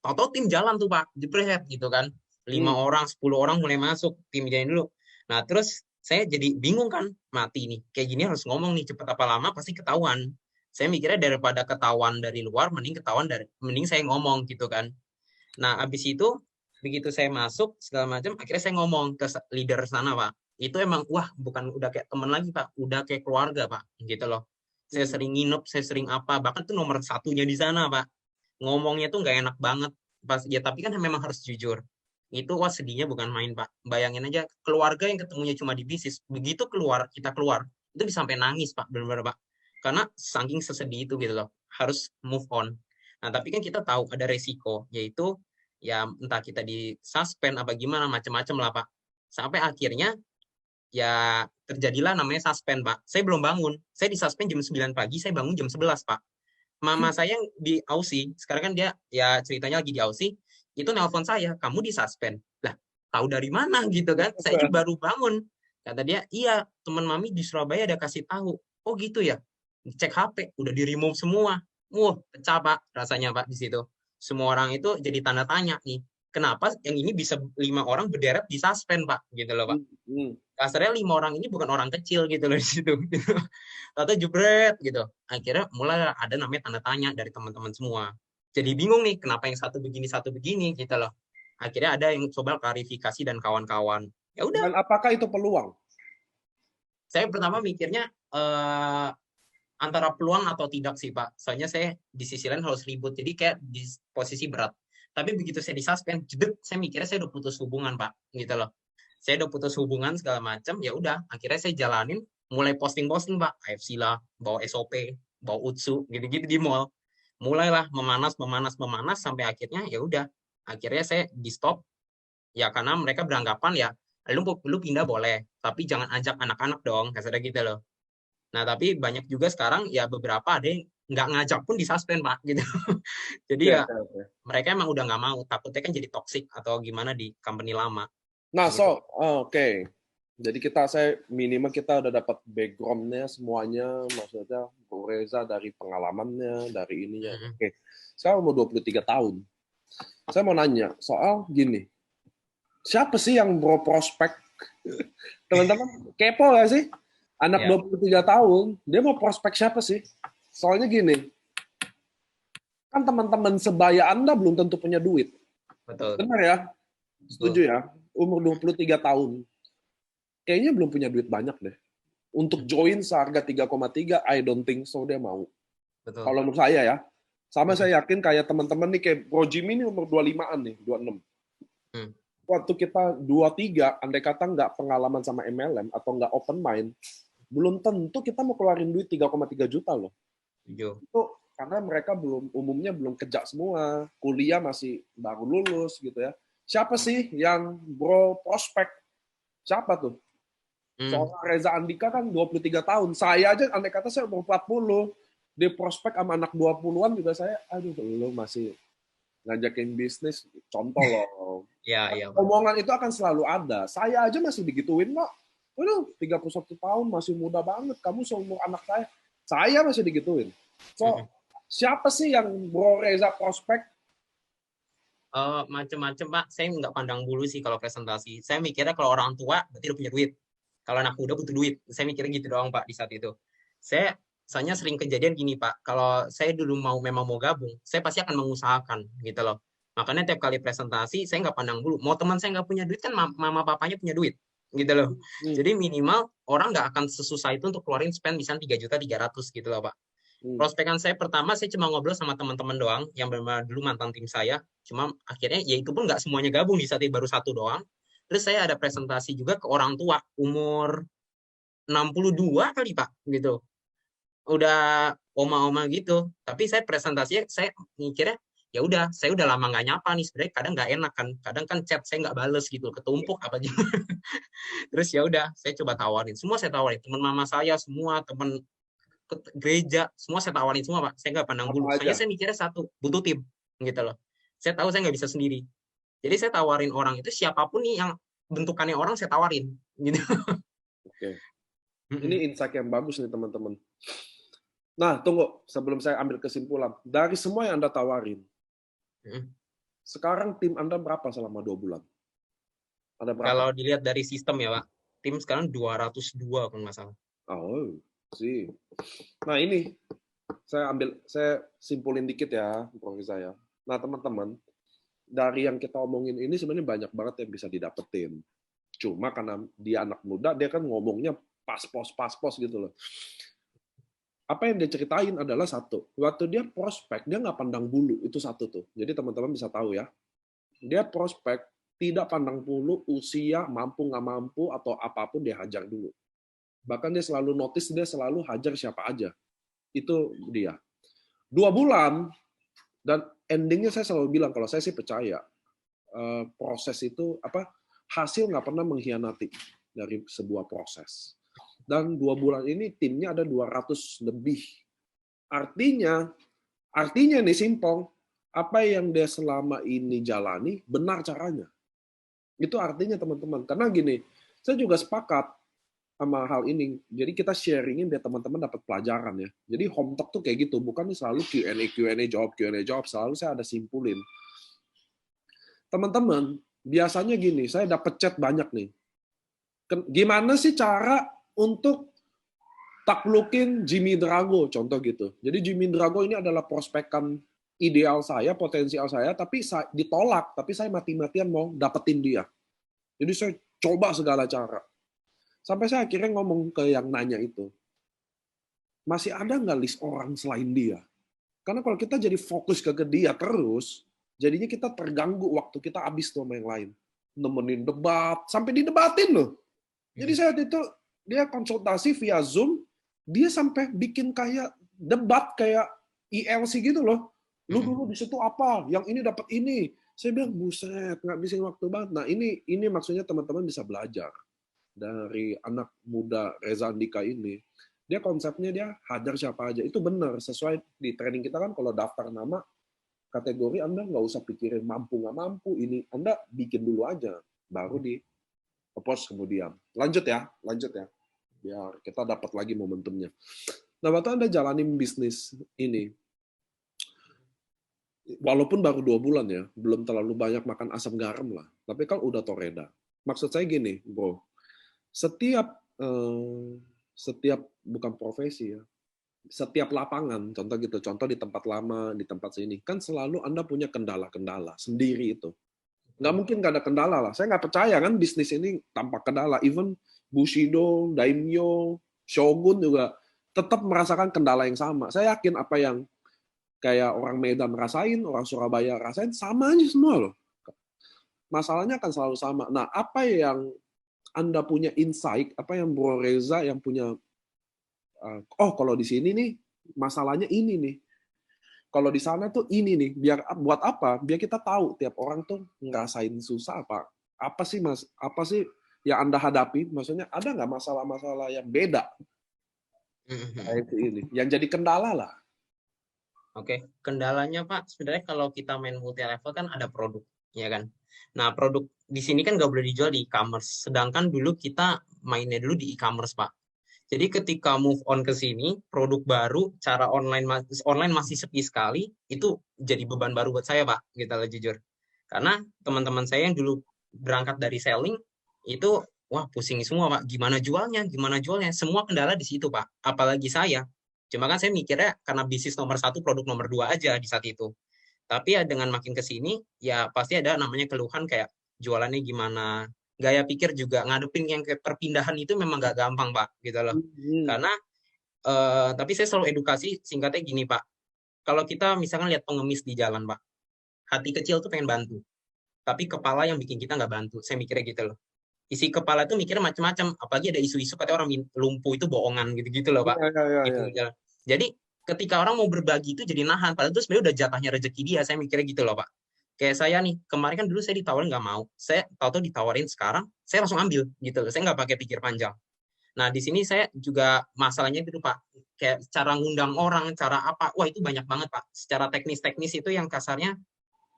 tahu-tahu tim jalan tuh Pak, jebret gitu kan. 5 orang, 10 orang mulai masuk, tim jalan dulu. Nah terus saya jadi bingung kan, mati nih. Kayak gini harus ngomong nih, cepet apa lama pasti ketahuan. Saya mikirnya daripada ketahuan dari luar, mending saya ngomong gitu kan. Nah, habis itu begitu saya masuk segala macam, akhirnya saya ngomong ke leader sana, Pak. Itu emang wah, bukan udah kayak teman lagi, Pak. Udah kayak keluarga, Pak. Gitu loh. Saya sering nginep, saya sering apa, bahkan tuh nomor satunya di sana, Pak. Ngomongnya tuh nggak enak banget. Pas ya tapi kan memang harus jujur. Itu wah sedihnya bukan main, Pak. Bayangin aja keluarga yang ketemunya cuma di bisnis, begitu kita keluar, itu bisa sampai nangis, Pak. Benar-benar, Pak. Karena saking sesedih itu gitu loh. Harus move on. Nah, tapi kan kita tahu ada resiko, yaitu ya entah kita di-suspend apa gimana, macam-macam lah, Pak. Sampai akhirnya ya terjadilah namanya suspend, Pak. Saya belum bangun. Saya di-suspend jam 9 pagi, saya bangun jam 11, Pak. Mama saya yang di Aussie, sekarang kan dia ya ceritanya lagi di Aussie, itu nelpon saya, kamu di-suspend. Lah, tahu dari mana gitu kan? Saya juga baru bangun. Kata dia, iya, teman mami di Surabaya ada kasih tahu. Oh gitu ya? Cek HP, udah di-remove semua. Wah, pecah Pak rasanya Pak di situ. semua orang itu jadi tanda tanya nih. Kenapa yang ini bisa 5 orang berderet di suspend, Pak? Gitu loh, Pak. Kasarnya 5 orang ini bukan orang kecil gitu loh di situ. Gitu. Atau jebret gitu. Akhirnya mulai ada namanya tanda tanya dari teman-teman semua. Jadi bingung nih, kenapa yang satu begini gitu loh. Akhirnya ada yang coba klarifikasi dan kawan-kawan. Ya udah. Dan apakah itu peluang? Saya pertama mikirnya antara peluang atau tidak sih, Pak. Soalnya saya di sisi lain harus ribut, jadi kayak di posisi berat. Tapi begitu saya disuspend, jedek, saya mikirnya saya udah putus hubungan, Pak, gitu loh. Saya udah putus hubungan segala macam, ya udah, akhirnya saya jalanin, mulai posting-posting, Pak, AFC lah, bawa SOP, bawa UTSU, gitu-gitu di mall. Mulailah memanas, sampai akhirnya ya udah, akhirnya saya di stop, ya karena mereka beranggapan ya, lu pindah boleh, tapi jangan ajak anak-anak dong, kasarnya gitu loh. Nah, tapi banyak juga sekarang ya beberapa ada yang nggak ngajak pun disuspend, Pak, gitu. Jadi ya mereka emang udah nggak mau, takutnya kan jadi toxic atau gimana di company lama. Nah, gitu. oke. Jadi saya minimal kita udah dapat background-nya semuanya, maksudnya Bu Reza dari pengalamannya, dari ininya. Oke. Sekarang umur 23 tahun. Saya mau nanya soal gini. Siapa sih yang prospek? Teman-teman kepo gak sih? Anak 23 tahun, dia mau prospek siapa sih? Soalnya gini, kan teman-teman sebaya Anda belum tentu punya duit. Betul. Benar ya? Setuju ya? Umur 23 tahun. Kayaknya belum punya duit banyak deh. Untuk join seharga 3,3, I don't think so dia mau. Betul. Kalau menurut saya ya. Sama saya yakin kayak teman-teman nih, kayak Bro Jimmy ini umur 25-an nih, 26. Waktu kita 23, andai kata nggak pengalaman sama MLM atau nggak open mind, belum tentu kita mau keluarin duit 3,3 juta loh. Itu karena mereka umumnya belum kerja semua, kuliah masih baru lulus gitu ya. Siapa sih yang bro prospek? Siapa tuh? Soalnya Reza Andika kan 23 tahun. Saya aja andai kata saya umur 40, di prospek sama anak 20-an juga saya, aduh lu masih ngajakin bisnis, contoh loh. Ya. Omongan itu akan selalu ada. Saya aja masih digituin kok. Waduh, 31 tahun, masih muda banget. Kamu seumur anak saya. Saya masih digituin. So, siapa sih yang Bro Reza prospek? Macem-macem, Pak. Saya nggak pandang bulu sih kalau presentasi. Saya mikirnya kalau orang tua, berarti udah punya duit. Kalau anak muda butuh duit. Saya mikirnya gitu doang, Pak, di saat itu. Soalnya sering kejadian gini, Pak. Kalau saya dulu memang mau gabung, saya pasti akan mengusahakan, gitu loh. Makanya tiap kali presentasi, saya nggak pandang bulu. Mau teman saya nggak punya duit, kan mama papanya punya duit. Gitu loh. Jadi minimal orang nggak akan sesusah itu untuk keluarin spend misalnya 3.300.000 gitu loh, Pak. Prospekan saya pertama, saya cuma ngobrol sama teman-teman doang, yang benar dulu mantan tim saya. Cuma akhirnya, ya itu pun nggak semuanya gabung, di saat itu baru satu doang. Terus saya ada presentasi juga ke orang tua, umur 62 kali, Pak. Gitu. Udah oma-oma gitu. Tapi saya presentasinya, saya mikirnya, ya udah, saya udah lama nggak nyapa nih, sebenarnya kadang nggak enak kan, kadang kan chat saya nggak bales gitu, ketumpuk apa gimana. Terus ya udah, saya coba tawarin, semua saya tawarin, teman mama saya semua, teman gereja, semua saya tawarin semua, Pak, saya nggak pandang bulu. Soalnya saya mikirnya satu, butuh tim, gitu loh. Saya tahu saya nggak bisa sendiri, jadi saya tawarin orang itu siapapun nih yang bentukannya orang, saya tawarin, gitu. Oke. Ini insight yang bagus nih teman-teman. Nah, tunggu, sebelum saya ambil kesimpulan. Dari semua yang Anda tawarin, sekarang tim Anda berapa selama 2 bulan? Ada berapa? Kalau dilihat dari sistem ya, Pak, tim sekarang 202 kalau nggak salah. Oh, sih. Nah, ini saya simpulin dikit ya, Prof. saya. Nah, teman-teman, dari yang kita omongin ini sebenarnya banyak banget yang bisa didapetin. Cuma karena dia anak muda, dia kan ngomongnya pas-pos gitu loh. Apa yang dia ceritain adalah satu, waktu dia prospek, dia nggak pandang bulu, itu satu tuh. Jadi teman-teman bisa tahu ya, dia prospek, tidak pandang bulu, usia, mampu nggak mampu, atau apapun dia hajar dulu. Bahkan dia selalu notice, dia selalu hajar siapa aja. Itu dia. 2 bulan, dan endingnya saya selalu bilang, kalau saya sih percaya, proses itu, hasil nggak pernah mengkhianati dari sebuah proses. Dan 2 bulan ini timnya ada 200 lebih. Artinya nih simpel, apa yang dia selama ini jalani benar caranya. Itu artinya teman-teman. Karena gini, saya juga sepakat, sama hal ini. Jadi kita sharingin biar teman-teman dapat pelajaran ya. Jadi home talk tuh kayak gitu, bukan selalu Q&A jawab, selalu saya ada simpulin. Teman-teman, biasanya gini, saya dapat chat banyak nih. Gimana sih cara untuk taklukin Jimmy Drago, contoh gitu. Jadi Jimmy Drago ini adalah prospekan ideal saya, potensial saya, tapi ditolak, tapi saya mati-matian mau dapetin dia. Jadi saya coba segala cara. Sampai saya akhirnya ngomong ke yang nanya itu, masih ada nggak list orang selain dia? Karena kalau kita jadi fokus ke dia terus, jadinya kita terganggu waktu kita habis sama yang lain. Nemenin debat, sampai didebatin loh. Jadi saya itu, dia konsultasi via Zoom, dia sampai bikin kayak debat, kayak ILC gitu loh. Lu dulu di situ apa? Yang ini dapat ini. Saya bilang, buset, ngabisin waktu banget. Nah ini maksudnya teman-teman bisa belajar dari anak muda Reza Andika ini. Dia konsepnya dia hajar siapa aja. Itu benar, sesuai di training kita kan kalau daftar nama, kategori Anda nggak usah pikirin mampu nggak mampu. Ini Anda bikin dulu aja, baru di post kemudian. Lanjut ya. Biar kita dapat lagi momentumnya. Nah, waktu Anda jalanin bisnis ini, walaupun baru 2 bulan ya, belum terlalu banyak makan asam garam lah. Tapi kan udah toreda. Maksud saya gini, bro. Setiap bukan profesi ya, setiap lapangan, contoh di tempat lama, di tempat sini, kan selalu Anda punya kendala-kendala sendiri itu. Nggak mungkin nggak ada kendala lah. Saya nggak percaya kan bisnis ini tanpa kendala. Even Bushido, Daimyo, Shogun juga tetap merasakan kendala yang sama. Saya yakin apa yang kayak orang Medan rasain, orang Surabaya rasain, sama aja semua loh. Masalahnya akan selalu sama. Nah, apa yang Anda punya insight, apa yang Bro Reza yang punya, kalau di sini nih, masalahnya ini nih. Kalau di sana tuh ini nih, biar buat apa? Biar kita tahu tiap orang tuh ngerasain susah apa. Apa sih Mas? Apa sih yang Anda hadapi? Maksudnya ada nggak masalah-masalah yang beda? Kayak ini, yang jadi kendala lah. Oke, kendalanya Pak, sebenarnya kalau kita main multi level kan ada produk, ya kan? Nah, produk di sini kan nggak boleh dijual di e-commerce. Sedangkan dulu kita mainnya dulu di e-commerce, Pak. Jadi ketika move on ke sini, produk baru, cara online masih sepi sekali, itu jadi beban baru buat saya, Pak, gitu lah jujur. Karena teman-teman saya yang dulu berangkat dari selling, itu, wah pusing semua, Pak. Gimana jualnya? Semua kendala di situ, Pak. Apalagi saya. Cuma kan saya mikirnya karena bisnis nomor 1, produk nomor 2 aja di saat itu. Tapi ya dengan makin ke sini, ya pasti ada namanya keluhan kayak jualannya gimana. Gaya pikir juga ngadepin yang kayak perpindahan itu memang gak gampang, Pak. Gitu loh. Karena, tapi saya selalu edukasi singkatnya gini, Pak. Kalau kita misalkan lihat pengemis di jalan, Pak. Hati kecil tuh pengen bantu. Tapi kepala yang bikin kita nggak bantu. Saya mikirnya gitu loh. Isi kepala tuh mikirnya macam-macam, apalagi ada isu-isu katanya orang lumpuh itu bohongan gitu-gitu loh Pak. Gitu. Ya. Jadi ketika orang mau berbagi itu jadi nahan, padahal itu sebenarnya udah jatahnya rezeki dia, saya mikirnya gitu loh Pak. Kayak saya nih, kemarin kan dulu saya ditawarin nggak mau, saya tahu-tahu ditawarin sekarang, saya langsung ambil gitu loh, saya nggak pakai pikir panjang. Nah di sini saya juga masalahnya itu Pak, kayak cara ngundang orang, cara apa, wah itu banyak banget Pak. Secara teknis-teknis itu yang kasarnya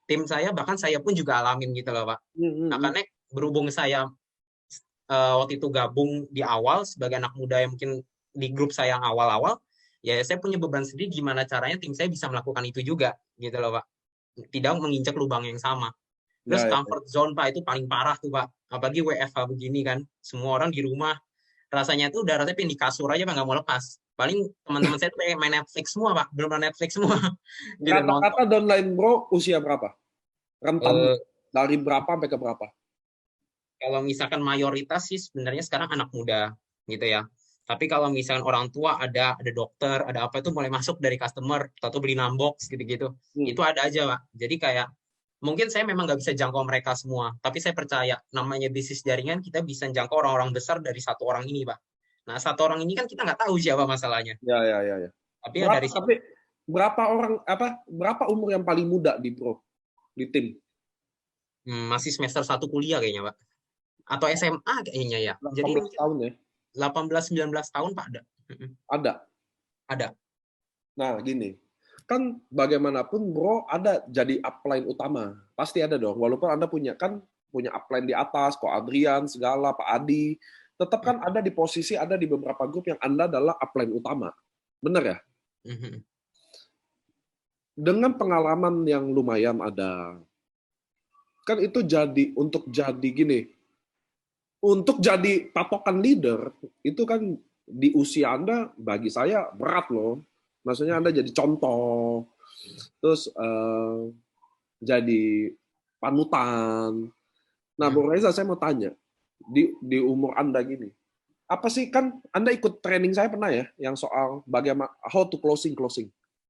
tim saya, bahkan saya pun juga alamin gitu loh Pak. Nah karena berhubung saya waktu itu gabung di awal sebagai anak muda yang mungkin di grup saya yang awal-awal, ya saya punya beban sendiri gimana caranya tim saya bisa melakukan itu juga, gitu loh Pak. Tidak menginjak lubang yang sama. Terus comfort zone Pak itu paling parah tuh Pak. Apalagi WFH begini kan, semua orang di rumah, rasanya tuh udah rasanya di kasur aja Pak, nggak mau lepas. Paling teman-teman saya tuh main Netflix semua Pak, belum main Netflix semua. Gitu, kata downline bro, usia berapa? Rentan dari berapa sampai ke berapa? Kalau misalkan mayoritas sih sebenarnya sekarang anak muda gitu ya. Tapi kalau misalkan orang tua ada dokter, ada apa itu mulai masuk dari customer atau beli numbox gitu-gitu. Itu ada aja, Pak. Jadi kayak mungkin saya memang nggak bisa jangkau mereka semua, tapi saya percaya namanya bisnis jaringan kita bisa jangkau orang-orang besar dari satu orang ini, Pak. Nah, satu orang ini kan kita nggak tahu siapa masalahnya. Ya. Tapi ya dari tapi berapa umur yang paling muda di tim? Masih semester 1 kuliah kayaknya, Pak. Atau SMA kayaknya ya. 18 Jadi tahun ya. 18-19 tahun Pak ada. Ada. Nah, gini. Kan bagaimanapun bro ada jadi upline utama. Pasti ada dong. Walaupun Anda punya upline di atas, Ko Adrian, segala, Pak Adi. tetap kan ada di posisi, ada di beberapa grup yang Anda adalah upline utama. Benar ya? Dengan pengalaman yang lumayan ada, kan itu untuk jadi patokan leader, itu kan di usia Anda, bagi saya berat loh. Maksudnya Anda jadi contoh, terus jadi panutan. Nah, Bung Reza, saya mau tanya, di umur Anda gini, apa sih, kan Anda ikut training saya pernah ya, yang soal bagaimana how to closing.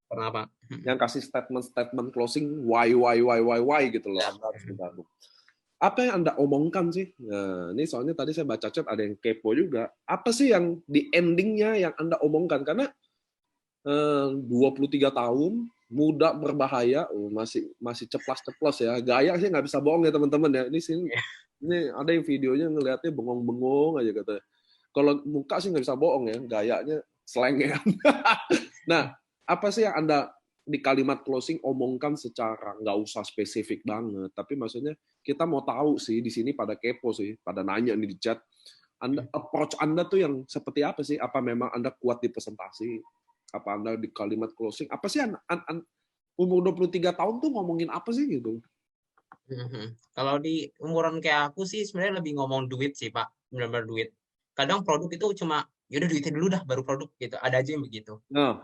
Pernah, Pak. Yang kasih statement closing, why gitu loh, Anda harus bergabung. Apa yang Anda omongkan sih? Nah, ini soalnya tadi saya baca chat ada yang kepo juga. Apa sih yang di endingnya yang Anda omongkan? Karena 23 tahun, muda berbahaya, masih ceplas ya. Gaya sih nggak bisa bohong ya teman-teman ya. Ini ada yang videonya ngelihatnya bengong-bengong aja katanya. Kalau muka sih nggak bisa bohong ya, gayanya selengean. Nah, apa sih yang Anda di kalimat closing omongkan secara nggak usah spesifik banget, tapi maksudnya kita mau tahu sih, di sini pada kepo sih, pada nanya nih di chat. Approach Anda tuh yang seperti apa sih? Apa memang Anda kuat di presentasi? Apa Anda di kalimat closing? Apa sih umur 23 tahun tuh ngomongin apa sih gitu? Kalau di umuran kayak aku sih sebenarnya lebih ngomong duit sih, Pak. Benar-benar duit. Kadang produk itu cuma yaudah duitnya dulu dah baru produk gitu. Ada aja yang begitu. Nah,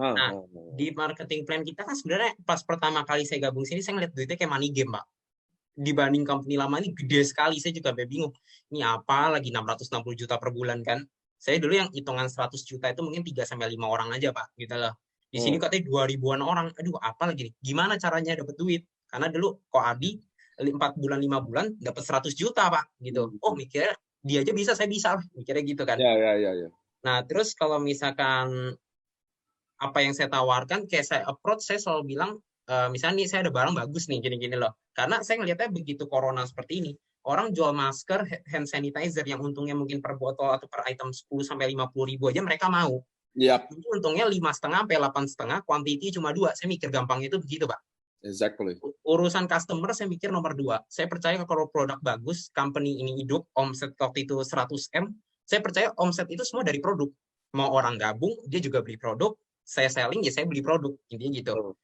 di marketing plan kita kan sebenarnya pas pertama kali saya gabung sini saya ngeliat duitnya kayak money game, Pak. Dibanding company lama ini gede sekali, saya juga bingung. Ini apa lagi 660 juta per bulan kan? Saya dulu yang hitungan 100 juta itu mungkin 3 sampai 5 orang aja, Pak, gitu loh. Di sini katanya 2000-an orang. Aduh, apa lagi nih? Gimana caranya dapat duit? Karena dulu kok Adi 4 bulan 5 bulan dapat 100 juta, Pak, gitu. Oh, mikirnya dia aja bisa, saya bisa, mikirnya gitu kan. Ya. Nah, terus kalau misalkan apa yang saya tawarkan, kayak saya approach, saya selalu bilang, misalnya nih saya ada barang bagus nih, gini-gini loh. Karena saya ngelihatnya begitu corona seperti ini, orang jual masker, hand sanitizer yang untungnya mungkin per botol atau per item 10 sampai 50 ribu aja mereka mau. Yep. Itu untungnya 5,5 sampai 8,5, quantity cuma 2. Saya mikir gampangnya itu begitu, Pak. Exactly. Urusan customer saya mikir nomor 2. Saya percaya kalau produk bagus, company ini hidup, omset waktu itu 100M, saya percaya omset itu semua dari produk. Mau orang gabung, dia juga beli produk, saya selling, ya saya beli produk, intinya gitu.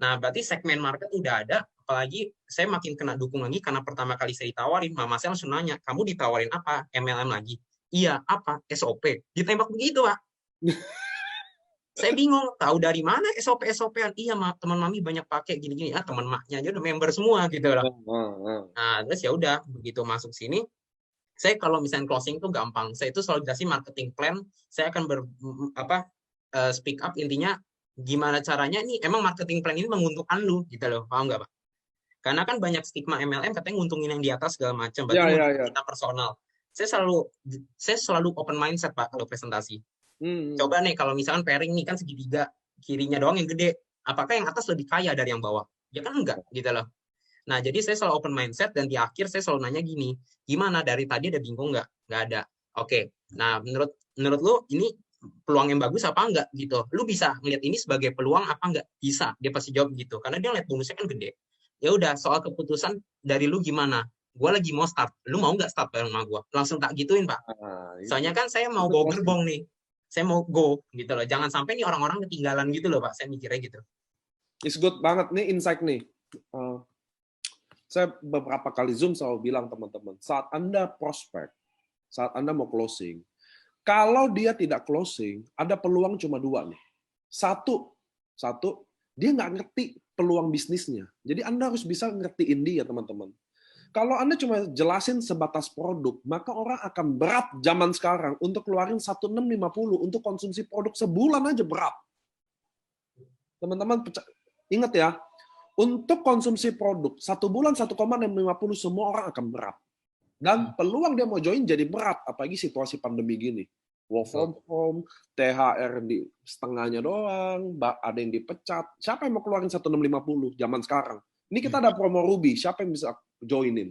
Nah, berarti segmen market udah ada, apalagi saya makin kena dukung lagi karena pertama kali saya ditawarin, mama saya langsung nanya, kamu ditawarin apa? MLM lagi? Iya, apa? SOP. Ditembak begitu, Pak. Saya bingung, tahu dari mana SOP-SOP-an? Iya, teman mami banyak pakai gini-gini. Teman maknya aja udah member semua gitu loh. Nah, terus ya udah, begitu masuk sini, saya kalau misalnya closing tuh gampang. Saya itu selalu jelasin marketing plan, saya akan speak up, intinya gimana caranya nih, emang marketing plan ini menguntungkan lu gitu loh, paham nggak, Pak? Karena kan banyak stigma MLM katanya nguntungin yang di atas segala macam, berarti kita personal. Saya selalu open mindset, Pak, kalau presentasi. Coba nih kalau misalkan pairing nih kan segitiga, kirinya doang yang gede, apakah yang atas lebih kaya dari yang bawah? Ya kan enggak gitu loh. Nah, jadi saya selalu open mindset, dan di akhir saya selalu nanya gini, gimana dari tadi ada bingung nggak? Nggak ada. Oke. Nah, menurut lu ini peluang yang bagus apa enggak gitu? Lu bisa ngeliat ini sebagai peluang apa enggak? Bisa. Dia pasti jawab gitu. Karena dia ngeliat bonusnya kan gede. Ya udah, soal keputusan dari lu gimana? Gue lagi mau start. Lu mau nggak start bareng sama gue? Langsung tak gituin, Pak. Soalnya kan saya mau bawa gerbong nih. Saya mau go gitu loh. Jangan sampai nih orang-orang ketinggalan gitu loh, Pak. Saya mikirnya gitu. It's good banget nih insight nih. Saya beberapa kali Zoom selalu bilang teman-teman, saat Anda prospek, saat Anda mau closing, kalau dia tidak closing, ada peluang cuma 2 nih. Satu, dia nggak ngerti peluang bisnisnya. Jadi Anda harus bisa ngertiin dia, teman-teman. Kalau Anda cuma jelasin sebatas produk, maka orang akan berat zaman sekarang untuk keluarin 1.650 untuk konsumsi produk sebulan aja berat. Teman-teman, ingat ya, untuk konsumsi produk, 1 bulan 1,650 semua orang akan berat. Dan peluang dia mau join jadi berat, apalagi situasi pandemi gini. Work from home, THR di setengahnya doang, ada yang dipecat. Siapa yang mau keluarin 1.650 zaman sekarang? Ini kita ada promo Ruby, siapa yang bisa joinin?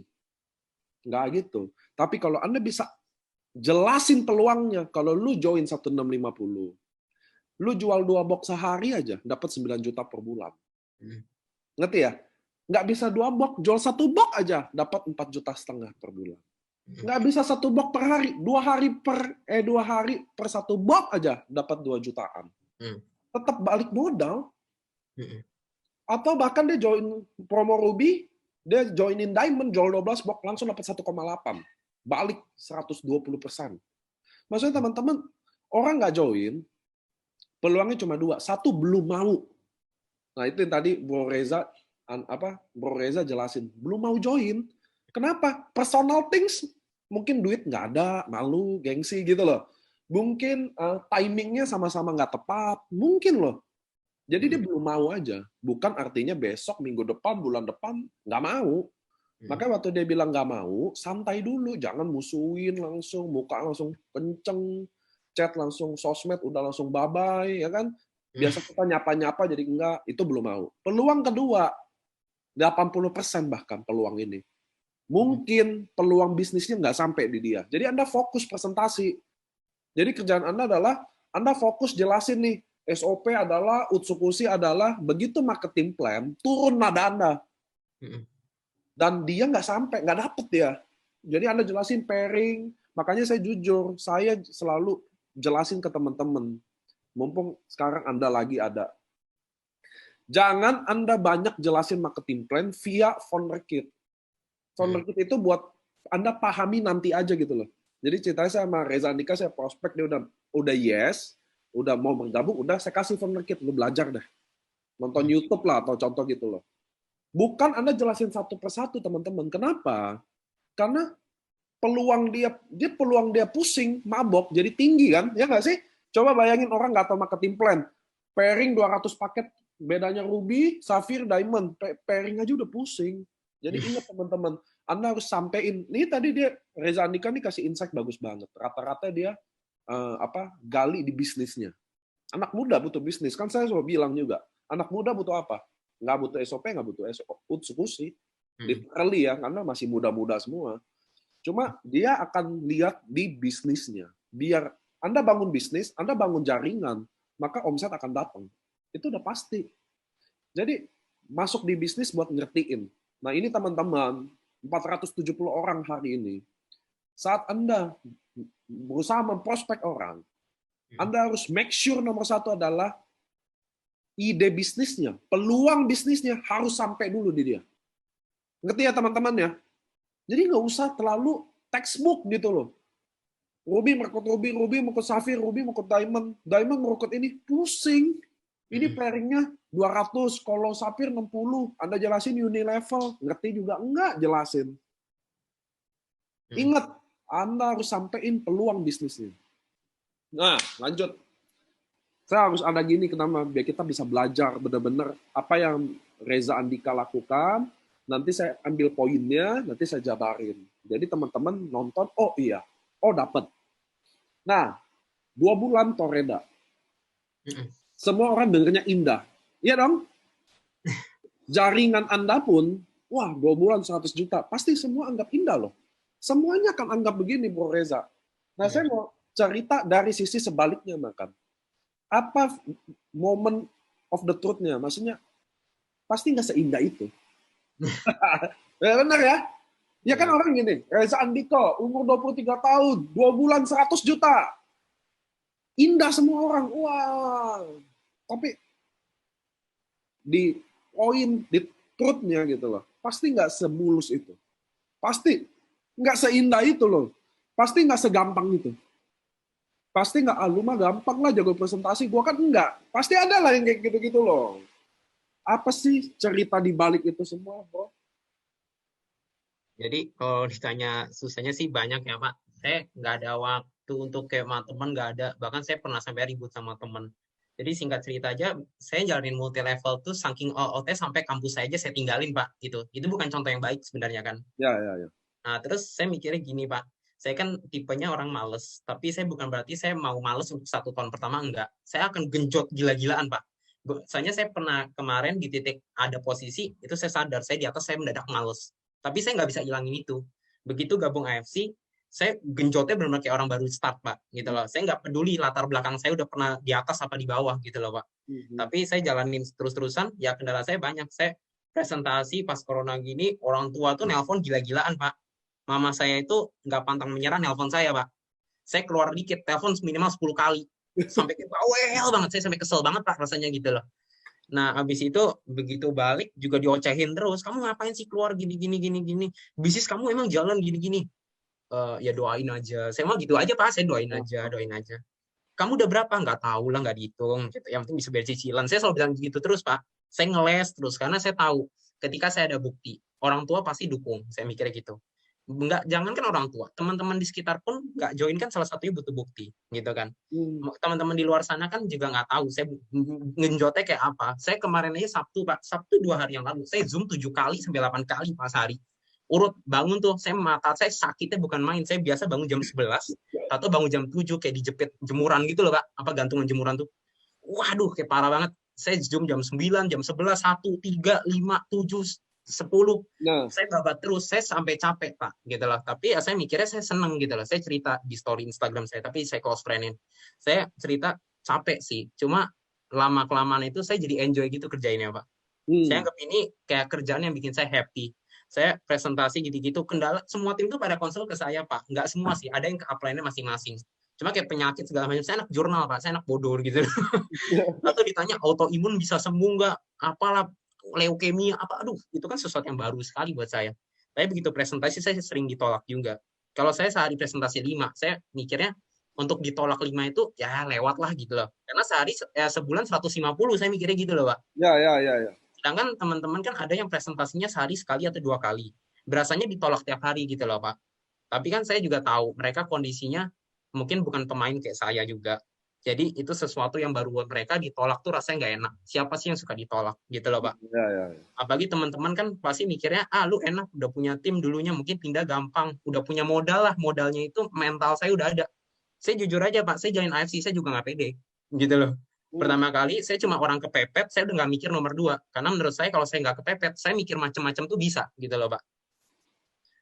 Nggak gitu. Tapi kalau Anda bisa jelasin peluangnya, kalau lu join 1.650, lu jual 2 box sehari aja, dapat 9 juta per bulan. Ngerti ya? Nggak bisa 2 box, jual 1 box aja, dapat 4,5 juta per bulan. Nggak bisa 1 box per hari, 2 hari per 1 box aja dapat 2 jutaan. Tetap balik modal. Atau bahkan dia join promo Ruby, dia joinin Diamond, jual 12 box, langsung dapat 1,8. Balik 120%. Maksudnya teman-teman, orang nggak join, peluangnya cuma 2. 1, belum mau. Nah itu yang tadi Bro Reza jelasin, belum mau join. Kenapa? Personal things, mungkin duit nggak ada, malu, gengsi gitu loh. Mungkin timingnya sama-sama nggak tepat, mungkin loh. Jadi dia belum mau aja. Bukan artinya besok, minggu depan, bulan depan nggak mau. Makanya waktu dia bilang nggak mau, santai dulu, jangan musuhin langsung, muka langsung kenceng, chat langsung sosmed udah langsung bye-bye, ya kan? Biasa kita nyapa-nyapa jadi enggak, itu belum mau. Peluang kedua, 80% bahkan peluang ini. Mungkin peluang bisnisnya nggak sampai di dia. Jadi Anda fokus presentasi. Jadi kerjaan Anda adalah, Anda fokus jelasin nih, SOP adalah, Utsukushi adalah, begitu marketing plan, turun nada Anda. Dan dia nggak sampai, nggak dapet dia. Jadi Anda jelasin pairing, makanya saya jujur, saya selalu jelasin ke teman-teman, mumpung sekarang Anda lagi ada. Jangan Anda banyak jelasin marketing plan via founder kit. Founder kit itu buat Anda pahami nanti aja gitu loh. Jadi ceritanya saya sama Reza Andika, saya prospek, dia udah yes, udah mau bergabung, udah saya kasih founder kit, lu belajar deh. Nonton YouTube lah, atau contoh gitu loh. Bukan Anda jelasin satu persatu, teman-teman. Kenapa? Karena peluang dia pusing, mabok, jadi tinggi kan? Ya nggak sih? Coba bayangin orang nggak tahu marketing plan. Pairing 200 paket, bedanya Ruby, Sapphire, Diamond. Pairing aja udah pusing. Jadi ingat teman-teman, Anda harus sampein. Ini tadi Reza Andika nih kasih insight bagus banget. Rata-rata dia gali di bisnisnya. Anak muda butuh bisnis. Kan saya selalu bilang juga, anak muda butuh apa? Nggak butuh SOP, nggak butuh Utsukushi. Literally ya, karena masih muda-muda semua. Cuma dia akan lihat di bisnisnya. Biar Anda bangun bisnis, Anda bangun jaringan, maka omset akan datang. Itu udah pasti. Jadi masuk di bisnis buat ngertiin. Nah ini teman-teman, 470 orang hari ini. Saat Anda berusaha memprospek orang, Anda harus make sure nomor 1 adalah ide bisnisnya, peluang bisnisnya harus sampai dulu di dia. Ngerti ya teman-teman ya? Jadi nggak usah terlalu textbook gitu loh. Ruby merekrut Ruby, Ruby merekrut Sapphire, Ruby merekrut Diamond, Diamond merekrut ini, pusing. Ini pairingnya 200, kalau Sapphire 60. Anda jelasin unilevel, ngerti juga enggak jelasin. Ingat, Anda harus sampein peluang bisnisnya. Nah, lanjut. Saya harus ada gini kenapa biar kita bisa belajar benar-benar apa yang Reza Andika lakukan. Nanti saya ambil poinnya, nanti saya jabarin. Jadi teman-teman nonton, oh iya, oh dapat. Nah, 2 bulan Toreda. Semua orang dengarnya indah. Iya dong? Jaringan Anda pun, wah 2 bulan 100 juta. Pasti semua anggap indah loh. Semuanya akan anggap begini, Bro Reza. Nah, saya mau cerita dari sisi sebaliknya, makan. Apa moment of the truth-nya? Maksudnya, pasti nggak seindah itu. Ya, benar ya? Ya kan orang gini, Reza Andika, umur 23 tahun, 2 bulan 100 juta. Indah semua orang. Wah. Tapi di poin, di truth-nya gitu loh. Pasti nggak semulus itu. Pasti nggak seindah itu loh. Pasti nggak segampang itu. Pasti nggak, lu mah gampang lah jago presentasi. Gua kan enggak. Pasti ada lah yang kayak gitu-gitu loh. Apa sih cerita di balik itu semua, bro? Jadi kalau ditanya susahnya sih banyak ya, Pak. Saya nggak ada waktu untuk kayak sama teman, nggak ada. Bahkan saya pernah sampai ribut sama teman. Jadi singkat cerita aja, saya jalanin multi level tuh saking all-out-nya sampai kampus saya aja saya tinggalin, Pak. Gitu. Itu bukan contoh yang baik sebenarnya kan. Ya. Nah, terus saya mikirnya gini, Pak. Saya kan tipenya orang males, tapi saya bukan berarti saya mau males untuk 1 tahun pertama, enggak. Saya akan genjot gila-gilaan, Pak. Soalnya saya pernah kemarin di titik ada posisi, itu saya sadar, saya di atas saya mendadak males. Tapi saya nggak bisa hilangin itu. Begitu gabung AFC, saya genjotnya benar-benar kayak orang baru start, Pak. Gitu loh. Saya nggak peduli latar belakang saya udah pernah di atas apa di bawah, gitu loh, Pak. Tapi saya jalanin terus-terusan, ya kendala saya banyak. Saya presentasi pas corona gini, orang tua tuh nelpon gila-gilaan, Pak. mama saya itu nggak pantang menyerah nelpon saya, Pak. Saya keluar dikit, telepon minimal 10 kali. Sampai bawel banget, saya sampai kesel banget, Pak, rasanya gitu loh. Nah, habis itu begitu balik juga diocehin terus. Kamu ngapain sih keluar gini gini gini gini? Bisnis kamu emang jalan gini gini. Ya doain aja. Saya mau gitu aja, Pak. Saya doain aja, doain aja. Kamu udah berapa? Nggak tahu lah, nggak dihitung. Gitu. Yang penting bisa bayar cicilan. Saya selalu bilang gitu terus, Pak. Saya ngeles terus karena saya tahu ketika saya ada bukti, orang tua pasti dukung. Saya mikirnya gitu. Nggak, jangankan orang tua, teman-teman di sekitar pun nggak join kan salah satunya butuh bukti, gitu kan. Teman-teman di luar sana kan juga nggak tahu saya ngenjotnya kayak apa. Saya kemarin aja Sabtu, Pak. Sabtu 2 hari yang lalu, saya Zoom 7 kali sampai 8 kali pas hari. Urut bangun tuh, mata saya sakitnya bukan main. Saya biasa bangun jam 11, atau bangun jam 7 kayak dijepit jemuran gitu loh, Pak. Apa gantungan jemuran tuh. Waduh, kayak parah banget. Saya Zoom jam 9, jam 11, 1, 3, 5, 7, 10. Nah, Saya babat terus, saya sampai capek, Pak, gitu loh. Tapi ya saya mikirnya saya seneng gitu loh. Saya cerita di story Instagram saya, tapi saya close friend-in. Saya cerita capek sih. Cuma lama-kelamaan itu saya jadi enjoy gitu kerjainnya, Pak. Saya anggap ini kayak kerjaan yang bikin saya happy. Saya presentasi gitu-gitu, kendala semua tim tuh pada konsul ke saya, Pak. Nggak semua sih, ada yang ke upline-nya masing-masing. Cuma kayak penyakit segala macam, saya anak jurnal, Pak. Saya anak bodoh gitu. Atau ditanya autoimun bisa sembuh nggak? Apalah, leukemia, apa? Aduh, itu kan sesuatu yang baru sekali buat saya. Tapi begitu presentasi, saya sering ditolak juga. Kalau saya sehari presentasi 5, saya mikirnya untuk ditolak 5 itu ya lewat lah gitu loh. Karena sehari sebulan 150, saya mikirnya gitu loh, Pak. ya. Sedangkan teman-teman kan ada yang presentasinya sehari sekali atau 2 kali. Berasanya ditolak tiap hari gitu loh, Pak. Tapi kan saya juga tahu mereka kondisinya mungkin bukan pemain kayak saya juga. Jadi itu sesuatu yang baru buat mereka, ditolak tuh rasanya nggak enak. Siapa sih yang suka ditolak gitu loh, Pak. Ya. Apalagi teman-teman kan pasti mikirnya, lu enak, udah punya tim dulunya, mungkin pindah gampang. Udah punya modal lah, modalnya itu mental saya udah ada. Saya jujur aja, Pak, saya join AFC, saya juga nggak pede. Gitu loh. Pertama kali saya cuma orang kepepet, saya udah nggak mikir nomor 2. Karena menurut saya kalau saya nggak kepepet, saya mikir macam-macam tuh bisa, gitu loh, Pak.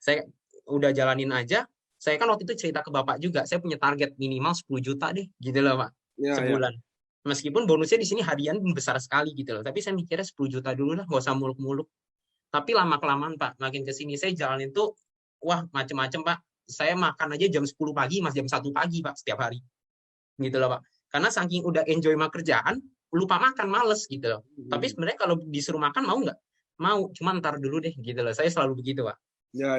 Saya udah jalanin aja. Saya kan waktu itu cerita ke Bapak juga, saya punya target minimal 10 juta deh, gitu loh, Pak. Sebulan. Meskipun bonusnya di sini harian besar sekali gitu loh. Tapi saya mikirnya 10 juta dulu lah, nggak usah muluk-muluk. Tapi lama-kelamaan, Pak, makin ke sini saya jalanin tuh, wah macem-macem, Pak. Saya makan aja jam 10 pagi, mas jam 1 pagi, Pak, setiap hari. Gitu loh, Pak. Karena saking udah enjoy sama kerjaan, lupa makan, males gitu loh. Tapi sebenarnya kalau disuruh makan mau nggak? Mau, cuma ntar dulu deh gitu loh. Saya selalu begitu, Pak. Ya.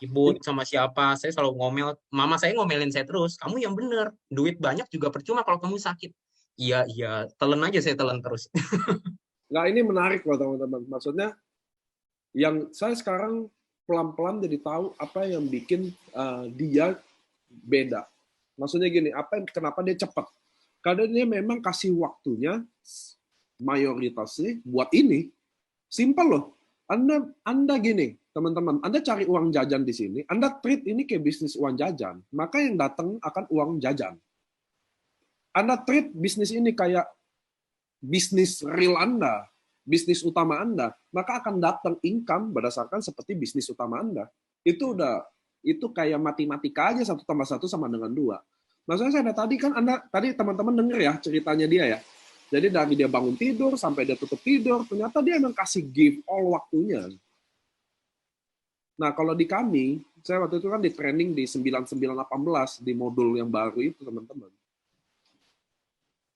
Ribut sama siapa, saya selalu ngomel. Mama saya ngomelin saya terus, kamu yang bener, duit banyak juga percuma kalau kamu sakit. Iya, telan aja saya telan terus. Nah, ini menarik loh teman-teman. Maksudnya, yang saya sekarang pelan-pelan jadi tahu apa yang bikin dia beda. Maksudnya gini, kenapa dia cepat? Karena dia memang kasih waktunya mayoritasnya buat ini. Simple loh. Anda gini, teman-teman, Anda cari uang jajan di sini, Anda treat ini kayak bisnis uang jajan, maka yang datang akan uang jajan. Anda treat bisnis ini kayak bisnis real Anda, bisnis utama Anda, maka akan datang income berdasarkan seperti bisnis utama Anda. Itu kayak matematika aja, 1 tambah 1 sama dengan 2. Maksudnya saya tadi kan tadi teman-teman denger ya ceritanya dia ya. Jadi dari dia bangun tidur sampai dia tutup tidur, ternyata dia emang kasih give all waktunya. Nah, kalau di kami, saya waktu itu kan di training di 9918 di modul yang baru itu, teman-teman.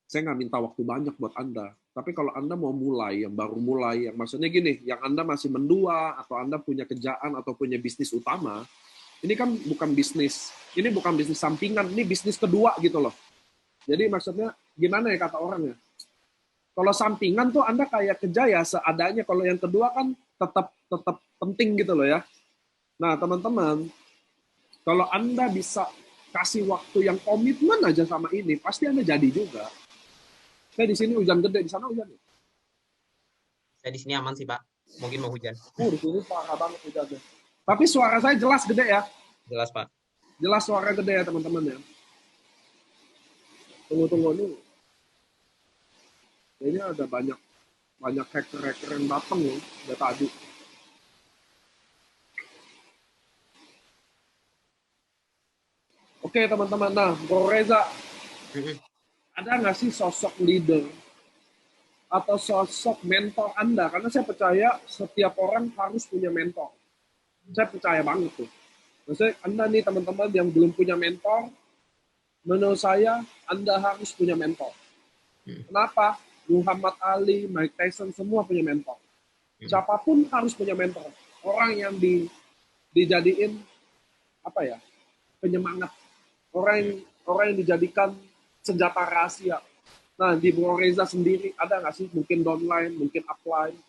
Saya nggak minta waktu banyak buat Anda. Tapi kalau Anda mau mulai, yang baru mulai, yang maksudnya gini, yang Anda masih mendua, atau Anda punya kerjaan, atau punya bisnis utama, ini kan bukan bisnis. Ini bukan bisnis sampingan, ini bisnis kedua gitu loh. Jadi maksudnya, gimana ya kata orangnya? Kalau sampingan tuh Anda kayak kerja ya seadanya. Kalau yang kedua kan tetap penting gitu loh ya. Nah, teman-teman, kalau Anda bisa kasih waktu yang komitmen aja sama ini, pasti Anda jadi juga. Saya di sini hujan gede, di sana hujan. Saya di sini aman sih, Pak. Mungkin mau hujan. Di sini parah banget hujannya. Tapi suara saya jelas gede ya. Jelas, Pak. Jelas suara gede ya, teman-teman ya. Tunggu nih. Ini ada banyak hacker yang datang loh dari tadi. Oke teman-teman, nah Bro Reza, ada nggak sih sosok leader atau sosok mentor Anda? Karena saya percaya setiap orang harus punya mentor. Saya percaya banget tuh. Maksudnya Anda nih teman-teman yang belum punya mentor, menurut saya Anda harus punya mentor. Kenapa? Muhammad Ali, Mike Tyson semua punya mentor. Siapapun harus punya mentor. Orang yang dijadiin apa ya? Penyemangat. Orang yang dijadikan senjata rahasia. Nah, di Bro Reza sendiri ada nggak sih? Mungkin downline, mungkin upline.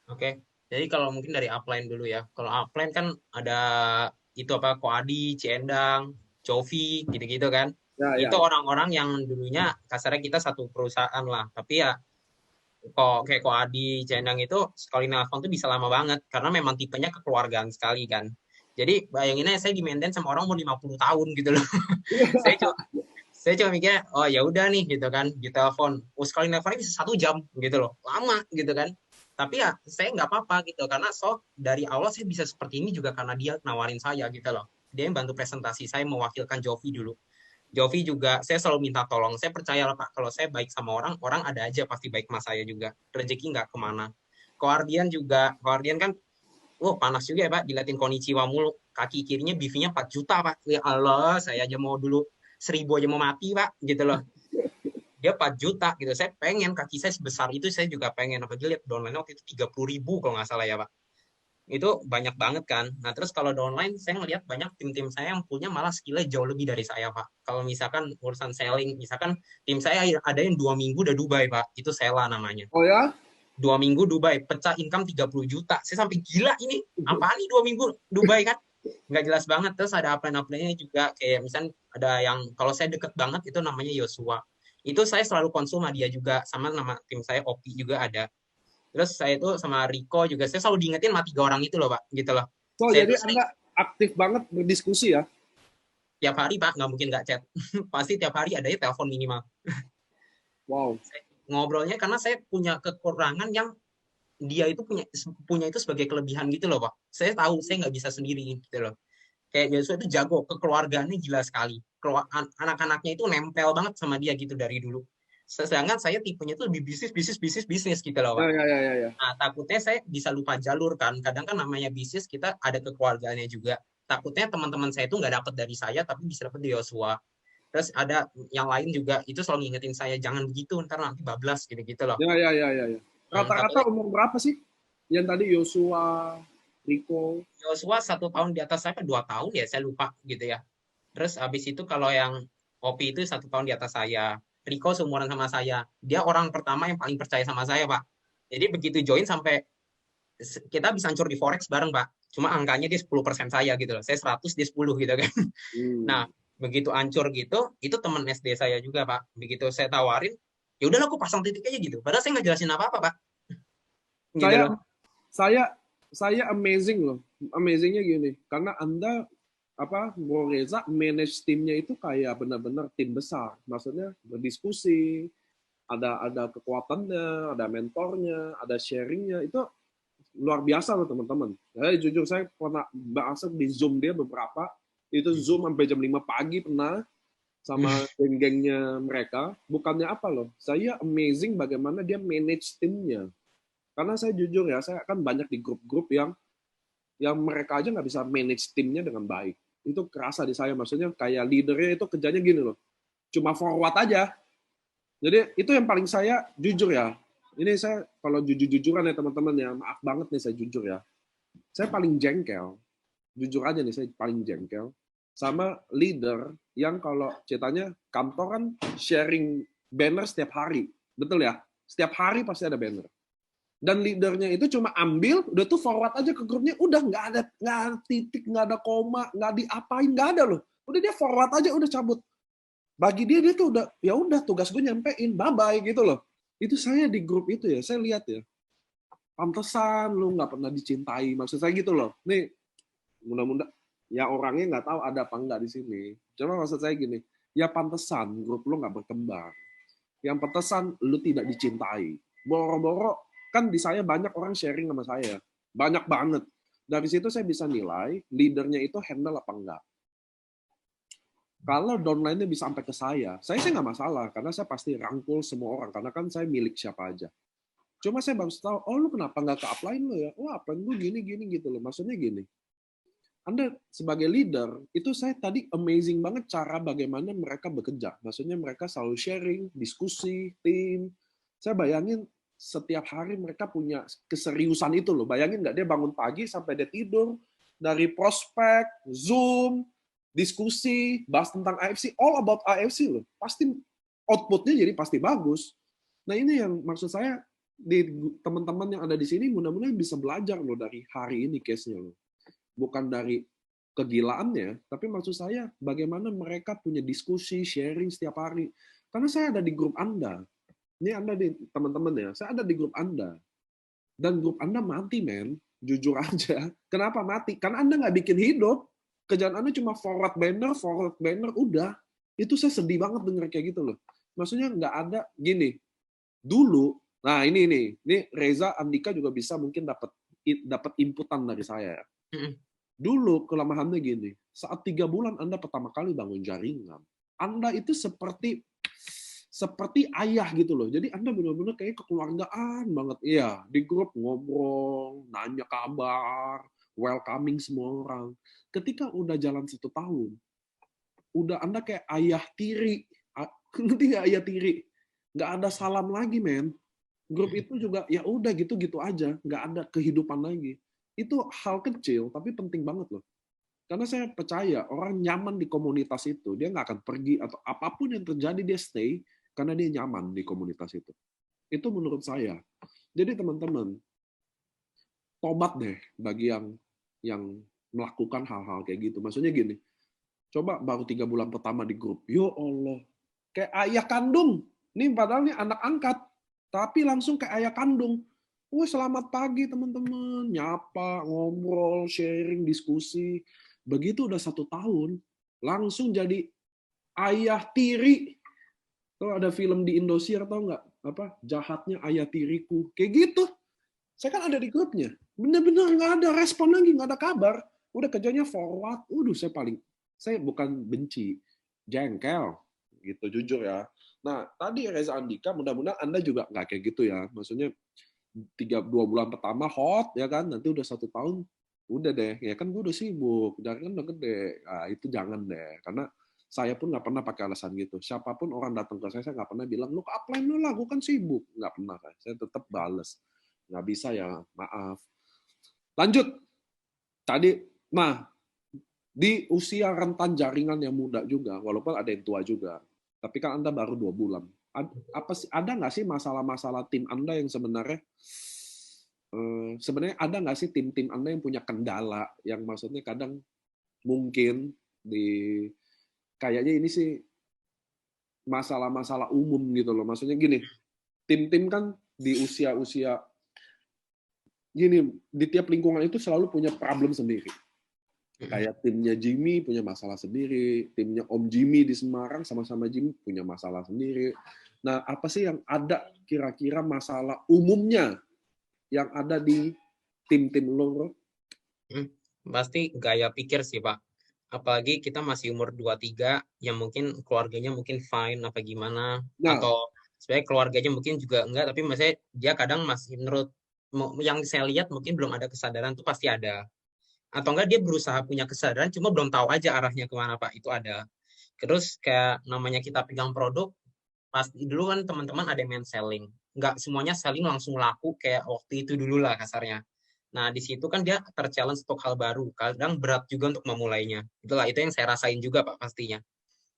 Oke. Jadi kalau mungkin dari upline dulu ya. Kalau upline kan ada itu apa Koadi, Ciendang, Jovi gitu-gitu kan. Ya, ya, Itu ya. orang-orang yang dulunya kasarnya kita satu perusahaan lah. Tapi ya kok kayak Koadi, Ciendang itu sekali nelfon tuh bisa lama banget karena memang tipenya kekeluargaan sekali kan. Jadi bayanginnya saya di-maintain sama orang umur 50 tahun gitu loh. Saya cuma saya cuma mikirnya, oh ya udah nih gitu kan, di telepon. Oh, sekali nelfonnya bisa 1 jam gitu loh, lama gitu kan. Tapi ya saya nggak apa-apa gitu, karena dari awal saya bisa seperti ini juga karena dia nawarin saya gitu loh. Dia yang bantu presentasi, saya mewakilkan Jovi dulu. Jovi juga, saya selalu minta tolong. Saya percaya lah Pak, kalau saya baik sama orang, orang ada aja pasti baik sama saya juga. Rezeki nggak kemana. Koardian juga, Koardian kan, panas juga ya Pak, dilatin konnichiwa mulu. Kaki kirinya BV-nya 4 juta Pak. Ya Allah, saya aja mau dulu 1.000 aja mau mati Pak, gitu loh. Dia 4 juta gitu. Saya pengen kaki saya sebesar itu, saya juga pengen. Apalagi lihat downline waktu itu 30.000 kalau nggak salah ya Pak. Itu banyak banget kan. Nah terus kalau downline, saya ngelihat banyak tim-tim saya yang punya malah skillnya jauh lebih dari saya Pak. Kalau misalkan urusan selling, misalkan tim saya ada yang 2 minggu udah Dubai Pak. Itu Sela namanya. Oh ya? 2 minggu Dubai, pecah income 30 juta. Saya sampai gila ini. Apaan nih 2 minggu Dubai kan? Nggak jelas banget. Terus ada upline-upline-nya juga, kayak misalnya ada yang kalau saya deket banget itu namanya Yosua. Itu saya selalu konsul sama dia juga, sama nama tim saya Opi juga ada. Terus saya itu sama Rico juga, saya selalu diingetin sama 3 orang itu loh Pak, gitu loh. So, Saya jadi tuh sering Anda aktif banget berdiskusi ya? tiap hari Pak, nggak mungkin nggak chat. Pasti tiap hari ada ya telepon minimal. Wow. Ngobrolnya karena saya punya kekurangan yang dia itu punya punya itu sebagai kelebihan gitu loh Pak. Saya tahu saya nggak bisa sendiri gitu loh. Kayak Joshua itu jago, kekeluargaannya gila sekali. Anak-anaknya itu nempel banget sama dia gitu dari dulu. Sedangkan saya tipenya itu lebih bisnis gitu loh Ya, Pak. ya, ya, ya, ya. Nah, takutnya saya bisa lupa jalur kan. Kadang kan namanya bisnis kita ada kekeluargaannya juga. Takutnya teman-teman saya itu nggak dapat dari saya, tapi bisa dapat dari Joshua. Terus ada yang lain juga, itu selalu ngingetin saya, jangan begitu, ntar nanti bablas gitu-gitu loh. Ya, ya, ya, ya, ya. Rata-rata Takutnya umur berapa sih? Yang tadi Yosua, Rico. Joshua 1 tahun di atas saya, 2 tahun ya, saya lupa gitu ya. Terus habis itu kalau yang Opi itu 1 tahun di atas saya. Rico seumuran sama saya. Dia orang pertama yang paling percaya sama saya, Pak. Jadi begitu join sampai kita bisa hancur di Forex bareng, Pak. Cuma angkanya dia 10% saya gitu loh. Saya 100, dia 10 gitu kan. Nah, Hmm. begitu hancur gitu, itu teman SD saya juga, Pak. Begitu saya tawarin, ya udahlah aku pasang titik aja gitu. Padahal saya nggak jelasin apa-apa, Pak. Gitu Saya loh. saya saya amazing loh. Amazingnya gini, karena Anda Bro Reza manage timnya itu kayak benar-benar tim besar. Maksudnya berdiskusi, ada kekuatannya, ada mentornya, ada sharingnya. Itu luar biasa loh teman-teman. Jujur saya pernah bahasa di Zoom dia beberapa, itu Zoom sampai jam 5 pagi pernah sama geng-gengnya mereka. Bukannya apa loh, saya amazing bagaimana dia manage timnya. Karena saya jujur ya, saya kan banyak di grup-grup yang mereka aja nggak bisa manage timnya dengan baik. Itu kerasa di saya, maksudnya kayak leadernya itu kerjanya gini loh, cuma forward aja. Jadi itu yang paling saya jujur ya. Ini saya kalau jujur-jujuran ya teman-teman ya, maaf banget nih saya jujur ya. Saya paling jengkel, jujur aja nih saya paling jengkel sama leader yang kalau ceritanya kantor kan sharing banner setiap hari. Betul ya? Setiap hari pasti ada banner. Dan leadernya itu cuma ambil, udah tuh forward aja ke grupnya, udah nggak ada titik, nggak ada koma, nggak diapain, nggak ada loh. Udah dia forward aja, udah cabut. Bagi dia tuh udah, ya udah tugas gue nyampein, bye bye gitu loh. Itu saya di grup itu ya, saya lihat ya, pantesan lu nggak pernah dicintai, maksud saya gitu loh. Nih, mudah-mudahan ya orangnya nggak tahu ada apa nggak di sini. Cuma maksud saya gini, ya pantesan grup lu nggak berkembang. Yang pantesan lu tidak dicintai. Boro-boro kan di saya banyak orang sharing sama saya, banyak banget. Dari situ saya bisa nilai leadernya itu handle apa enggak. Kalau downline-nya bisa sampai ke saya sih nggak masalah, karena saya pasti rangkul semua orang, karena kan saya milik siapa aja. Cuma saya baru tahu, oh lu kenapa nggak ke upline lo ya? Oh upline gue gini, gini gitu loh. Maksudnya gini, Anda sebagai leader, itu saya tadi amazing banget cara bagaimana mereka bekerja. Maksudnya mereka selalu sharing, diskusi, tim. Saya bayangin setiap hari mereka punya keseriusan itu loh. Bayangin nggak dia bangun pagi sampai dia tidur, dari prospek, Zoom, diskusi, bahas tentang AFC, all about AFC loh. Pasti outputnya jadi pasti bagus. Nah ini yang maksud saya, di teman-teman yang ada di sini mudah-mudahan bisa belajar loh dari hari ini case-nya loh. Bukan dari kegilaannya, tapi maksud saya bagaimana mereka punya diskusi, sharing setiap hari. Karena saya ada di grup Anda. Ini Anda di teman-teman ya, saya ada di grup Anda. Dan grup Anda mati, men. Jujur aja. Kenapa mati? Karena Anda nggak bikin hidup. Kerjaan Anda cuma forward banner, udah. Itu saya sedih banget dengar kayak gitu loh. Maksudnya nggak ada, gini, dulu, nah ini Reza, Andika juga bisa mungkin dapat inputan dari saya. Dulu kelemahannya gini, saat 3 bulan Anda pertama kali bangun jaringan, Anda itu seperti ayah gitu loh. Jadi Anda benar-benar kayak kekeluargaan banget. Iya, di grup ngobrol, nanya kabar, welcoming semua orang. Ketika udah jalan 1 tahun, udah Anda kayak ayah tiri. Ngerti nggak ayah tiri? Nggak ada salam lagi, men. Grup itu juga ya udah gitu-gitu aja, nggak ada kehidupan lagi. Itu hal kecil tapi penting banget loh. Karena saya percaya orang nyaman di komunitas itu, dia nggak akan pergi atau apapun yang terjadi dia stay karena dia nyaman di komunitas itu. Itu menurut saya. Jadi teman-teman, tobat deh bagi yang melakukan hal-hal kayak gitu. Maksudnya gini, coba baru 3 bulan pertama di grup, yo Allah, kayak ayah kandung. Nih padahal nih anak angkat, tapi langsung kayak ayah kandung. Wah, selamat pagi teman-teman, nyapa, ngobrol, sharing, diskusi. Begitu udah 1 tahun, langsung jadi ayah tiri. Tuh ada film di Indosiar, tau nggak? Apa? Jahatnya ayah tiriku. Kayak gitu. Saya kan ada di grupnya. Bener-bener nggak ada respon lagi, nggak ada kabar. Udah kerjanya forward. Saya bukan benci, jengkel. Gitu, jujur ya. Nah, tadi Reza Andika, mudah-mudahan Anda juga nggak kayak gitu ya. Maksudnya 2 bulan pertama hot ya kan, nanti udah 1 tahun udah deh ya kan gue udah sibuk, jangan udah gede, itu jangan deh, karena saya pun nggak pernah pakai alasan gitu. Siapapun orang datang ke saya nggak pernah bilang lu upline lu lah, gue kan sibuk, nggak pernah. Saya tetap bales, nggak bisa ya, maaf. Lanjut tadi, nah di usia rentan jaringan yang muda juga, walaupun ada yang tua juga, tapi kan Anda baru 2 bulan. Ada nggak sih masalah-masalah tim Anda yang sebenarnya ada nggak sih tim-tim Anda yang punya kendala, yang maksudnya kadang mungkin kayaknya ini sih masalah-masalah umum gitu loh. Maksudnya gini, tim-tim kan di usia-usia gini, di tiap lingkungan itu selalu punya problem sendiri. Kayak timnya Jimmy punya masalah sendiri, timnya Om Jimmy di Semarang sama-sama Jimmy punya masalah sendiri. Nah, apa sih yang ada kira-kira masalah umumnya yang ada di tim-tim lo? Pasti gaya pikir sih, Pak. Apalagi kita masih umur 23, yang mungkin keluarganya mungkin fine apa gimana, Nah, atau sebenarnya keluarganya mungkin juga enggak, tapi maksudnya dia kadang masih menurut yang saya lihat mungkin belum ada kesadaran tuh pasti ada. Atau enggak dia berusaha punya kesadaran cuma belum tahu aja arahnya kemana, Pak, itu ada. Terus kayak namanya kita pegang produk, pasti dulu kan teman-teman ada yang main selling, nggak semuanya selling langsung laku kayak waktu itu dulu lah kasarnya. Nah di situ kan dia terchallenge untuk hal baru, kadang berat juga untuk memulainya. Itulah itu yang saya rasain juga, Pak, pastinya.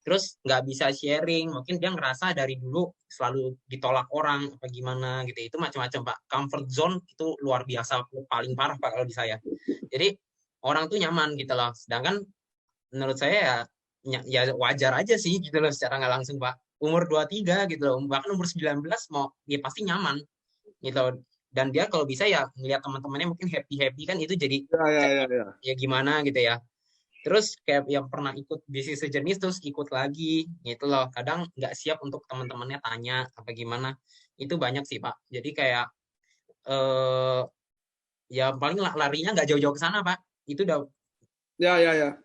Terus nggak bisa sharing, mungkin dia ngerasa dari dulu selalu ditolak orang apa gimana gitu. Itu macam-macam, Pak. Comfort zone itu luar biasa, paling parah, Pak, kalau di saya. Jadi orang tuh nyaman gitu loh. Sedangkan menurut saya ya wajar aja sih gitu loh secara nggak langsung, Pak. Umur 23 gitu loh, bahkan umur 19 mau dia pasti nyaman gitu loh. Dan dia kalau bisa ya ngelihat teman-temannya mungkin happy-happy kan, itu jadi kayak ya. ya gimana gitu ya. Terus kayak yang pernah ikut bisnis sejenis terus ikut lagi gitu loh. Kadang nggak siap untuk teman-temannya tanya apa gimana. Itu banyak sih, Pak. Jadi kayak ya paling larinya nggak jauh-jauh ke sana, Pak. Itu udah. Ya.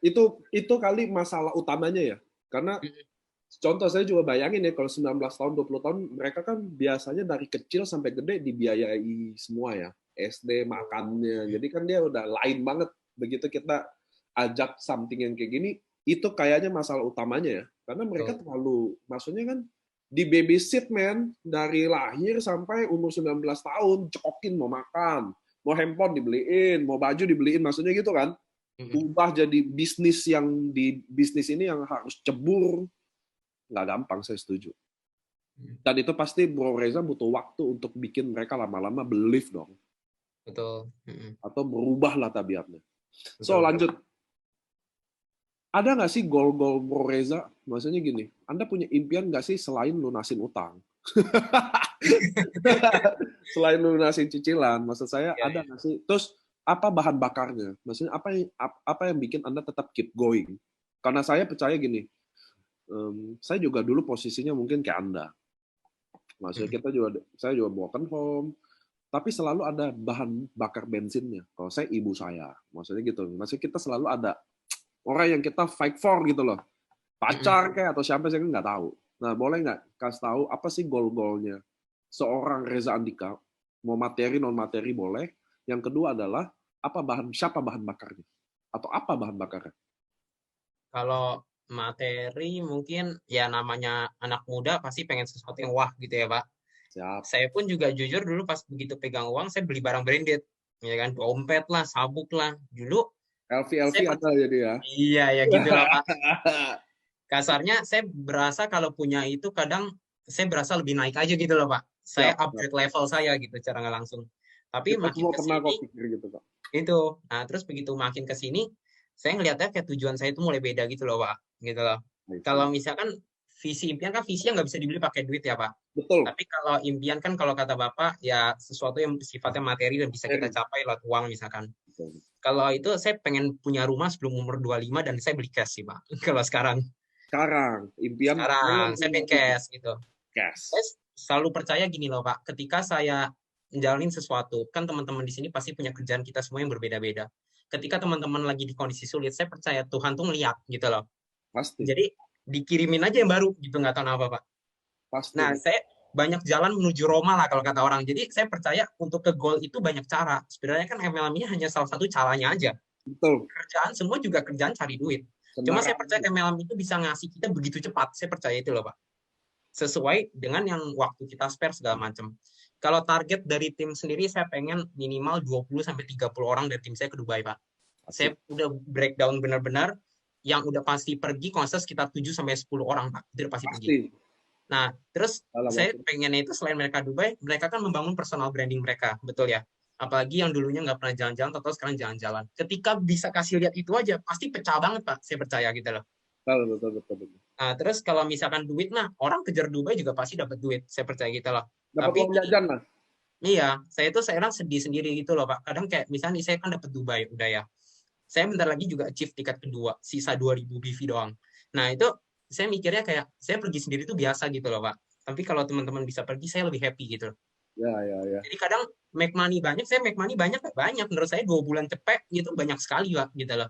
Itu kali masalah utamanya ya. Karena contoh saya juga bayangin ya, kalau 19 tahun, 20 tahun, mereka kan biasanya dari kecil sampai gede dibiayai semua ya. SD, makannya. Jadi kan dia udah lain banget. Begitu kita ajak something yang kayak gini, itu kayaknya masalah utamanya ya. Karena mereka terlalu, maksudnya kan di babysit man, dari lahir sampai umur 19 tahun, cekokin mau makan, mau handphone dibeliin, mau baju dibeliin, maksudnya gitu kan. Ubah jadi bisnis yang di bisnis ini yang harus cebur, nggak gampang, saya setuju. Dan itu pasti Bro Reza butuh waktu untuk bikin mereka lama-lama believe dong. Betul. Atau berubahlah tabiatnya. Betul. So lanjut. Ada nggak sih goal-goal Bro Reza? Maksudnya gini, Anda punya impian nggak sih selain lunasin utang? Selain lunasin cicilan, maksud saya ada nggak sih? Terus apa bahan bakarnya? Maksudnya apa yang bikin Anda tetap keep going? Karena saya percaya gini, saya juga dulu posisinya mungkin kayak Anda. Maksudnya saya juga broken home, tapi selalu ada bahan bakar bensinnya. Kalau saya ibu saya, maksudnya gitu. Maksudnya kita selalu ada orang yang kita fight for gitu loh. Pacar kayak atau siapa saya nggak tahu. Nah, boleh nggak kasih tahu apa sih goal-goalnya seorang Reza Andika? Mau materi non materi boleh. Yang kedua adalah siapa bahan bakarnya atau apa bahan bakarnya? Kalau materi mungkin ya namanya anak muda pasti pengen sesuatu yang wah gitu ya Pak. Siap. Saya pun juga jujur dulu pas begitu pegang uang saya beli barang branded, ya kan, dompet lah, sabuk lah. Dulu LV ada jadi ya. Iya ya gitu lah Pak. Kasarnya saya berasa kalau punya itu kadang saya berasa lebih naik aja gitu loh Pak. Saya upgrade level saya gitu cara nggak langsung. Tapi makin ke sini gitu, Pak. Itu. Nah, terus begitu makin ke sini saya ngelihatnya kayak tujuan saya itu mulai beda gitu loh, Pak. Gitu loh. Kalau misalkan visi impian kan visi yang nggak bisa dibeli pakai duit ya, Pak. Betul. Tapi kalau impian kan kalau kata Bapak ya sesuatu yang sifatnya materi dan bisa kita capai lewat uang misalkan. Betul. Kalau itu saya pengen punya rumah sebelum umur 25 dan saya beli cash sih, Pak. Kalau sekarang. Impian. Sekarang saya pengen cash gitu. Cash. Saya selalu percaya gini loh, Pak. Ketika saya menjalani sesuatu, kan teman-teman di sini pasti punya kerjaan kita semua yang berbeda-beda. Ketika teman-teman lagi di kondisi sulit, saya percaya Tuhan tuh ngeliat gitu loh. Pasti. Jadi dikirimin aja yang baru gitu, nggak tahu apa Pak. Pasti. Nah, saya banyak jalan menuju Roma lah kalau kata orang. Jadi saya percaya untuk ke goal itu banyak cara. Sebenarnya kan MLM ini hanya salah satu caranya aja. Betul. Kerjaan semua juga kerjaan cari duit. Cuma saya percaya MLM itu bisa ngasih kita begitu cepat. Saya percaya itu loh Pak. Sesuai dengan yang waktu kita spare segala macam. Kalau target dari tim sendiri saya pengen minimal 20-30 orang dari tim saya ke Dubai, Pak. Saya udah breakdown benar-benar yang udah pasti pergi kalau sekitar 7-10 orang, Pak. Itu udah pasti pergi. Nah, terus saya pengennya itu selain mereka Dubai, mereka kan membangun personal branding mereka, betul ya? Apalagi yang dulunya nggak pernah jalan-jalan, atau sekarang jalan-jalan. Ketika bisa kasih lihat itu aja, pasti pecah banget, Pak. Saya percaya gitu loh. Betul. Nah, terus kalau misalkan duit, nah orang kejar Dubai juga pasti dapat duit. Saya percaya gitu loh. Dapat uang jajan lah. Iya, saya itu sekarang sedih sendiri gitu loh Pak. Kadang kayak misalnya saya kan dapat Dubai, udah ya. Saya bentar lagi juga achieve tingkat kedua, sisa 2000 BV doang. Nah itu saya mikirnya kayak saya pergi sendiri itu biasa gitu loh Pak. Tapi kalau teman-teman bisa pergi, saya lebih happy gitu loh. Ya. Jadi kadang make money banyak, saya make money banyak. Menurut saya 2 bulan cepet gitu banyak sekali Pak gitu loh.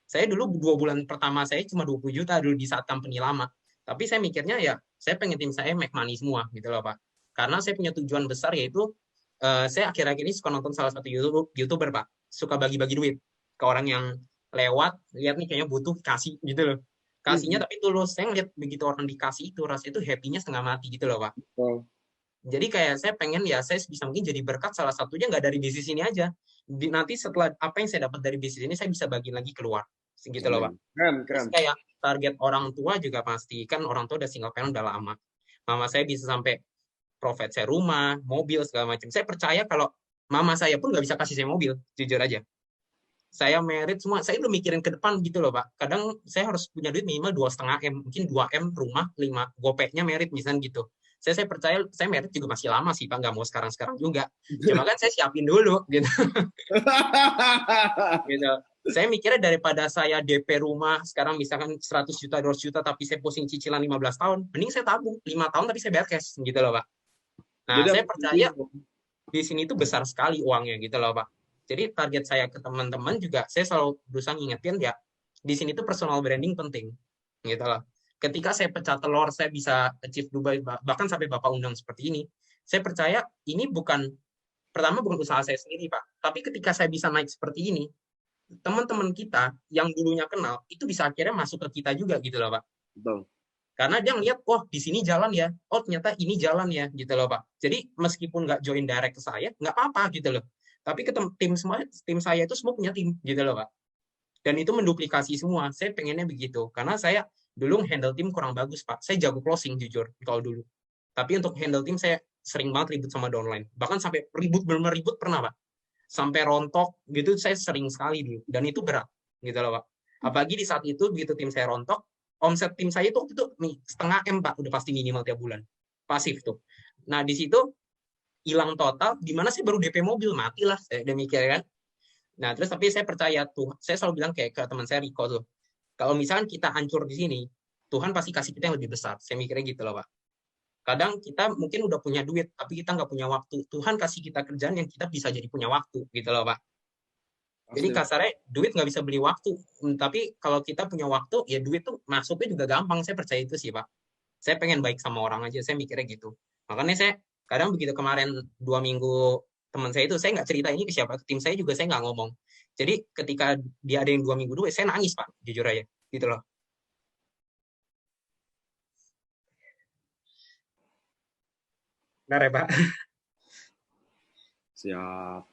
Saya dulu 2 bulan pertama saya cuma 20 juta dulu di saat company lama. Tapi saya mikirnya ya, saya pengen tim saya make money semua gitu loh Pak. Karena saya punya tujuan besar yaitu saya akhir-akhir ini suka nonton salah satu YouTuber Pak, suka bagi-bagi duit ke orang yang lewat, lihat nih kayaknya butuh, kasih gitu loh. Kasihnya tapi tulus. Saya ngeliat begitu orang dikasih itu, rasanya itu happy-nya setengah mati gitu loh Pak. Jadi kayak saya pengen ya, saya bisa mungkin jadi berkat salah satunya nggak dari bisnis ini aja. Nanti setelah apa yang saya dapat dari bisnis ini, saya bisa bagi lagi keluar. Segitu loh Pak. Keren. Terus kayak target orang tua juga pasti, kan orang tua udah single parent udah lama. Mama saya bisa sampai profit saya rumah, mobil, segala macam. Saya percaya kalau mama saya pun nggak bisa kasih saya mobil, jujur aja. Saya merit semua, saya udah mikirin ke depan gitu loh Pak. Kadang saya harus punya duit minimal 2,5 M, mungkin 2 M rumah, 5 gopeknya merit misalnya gitu. Saya percaya saya merit juga masih lama sih Pak, nggak mau sekarang juga. Cuma kan saya siapin dulu gitu. Gitu. Saya mikirnya daripada saya DP rumah sekarang misalkan 100 juta, 200 juta, tapi saya pusing cicilan 15 tahun, mending saya tabung 5 tahun tapi saya bayar cash gitu loh Pak. Nah, jadi, saya percaya di sini itu besar sekali uangnya gitu loh Pak. Jadi target saya ke teman-teman juga, saya selalu berusaha ngingetin ya, di sini tuh personal branding penting gitu loh. Ketika saya pecah telur, saya bisa achieve Dubai, bahkan sampai Bapak undang seperti ini, saya percaya ini bukan usaha saya sendiri Pak, tapi ketika saya bisa naik seperti ini, teman-teman kita yang dulunya kenal itu bisa akhirnya masuk ke kita juga gitu loh Pak. Betul. Karena dia ngeliat, oh di sini jalan ya, oh ternyata ini jalan ya gitu loh Pak. Jadi meskipun nggak join direct ke saya, nggak apa-apa gitu loh. Tapi ke tim saya itu semua punya tim gitu loh Pak. Dan itu menduplikasi semua. Saya pengennya begitu. Karena saya dulu handle tim kurang bagus Pak. Saya jago closing jujur kalau dulu. Tapi untuk handle tim saya sering banget ribut sama downline. Bahkan sampai ribut, benar-benar ribut pernah Pak. Sampai rontok gitu saya sering sekali dulu. Dan itu berat gitu loh Pak. Apalagi di saat itu begitu tim saya rontok, omset tim saya itu nih setengah M Pak, udah pasti minimal tiap bulan. Pasif tuh. Nah di situ hilang total, gimana sih baru DP mobil, matilah saya udah mikir kan. Nah terus tapi saya percaya tuh, saya selalu bilang kayak ke teman saya Riko tuh, kalau misalkan kita hancur di sini, Tuhan pasti kasih kita yang lebih besar. Saya mikirnya gitu loh Pak. Kadang kita mungkin udah punya duit, tapi kita nggak punya waktu. Tuhan kasih kita kerjaan yang kita bisa jadi punya waktu, gitu loh Pak. Jadi Pasti. kasarnya duit nggak bisa beli waktu, tapi kalau kita punya waktu, ya duit tuh masuknya juga gampang. Saya percaya itu sih Pak. Saya pengen baik sama orang aja, saya mikirnya gitu. Makanya saya kadang begitu kemarin 2 minggu teman saya itu, saya nggak cerita ini ke siapa, ke tim saya juga saya nggak ngomong. Jadi ketika dia ada yang 2 minggu dulu, saya nangis Pak, jujur aja, gitu loh. Benar ya Pak? Siap.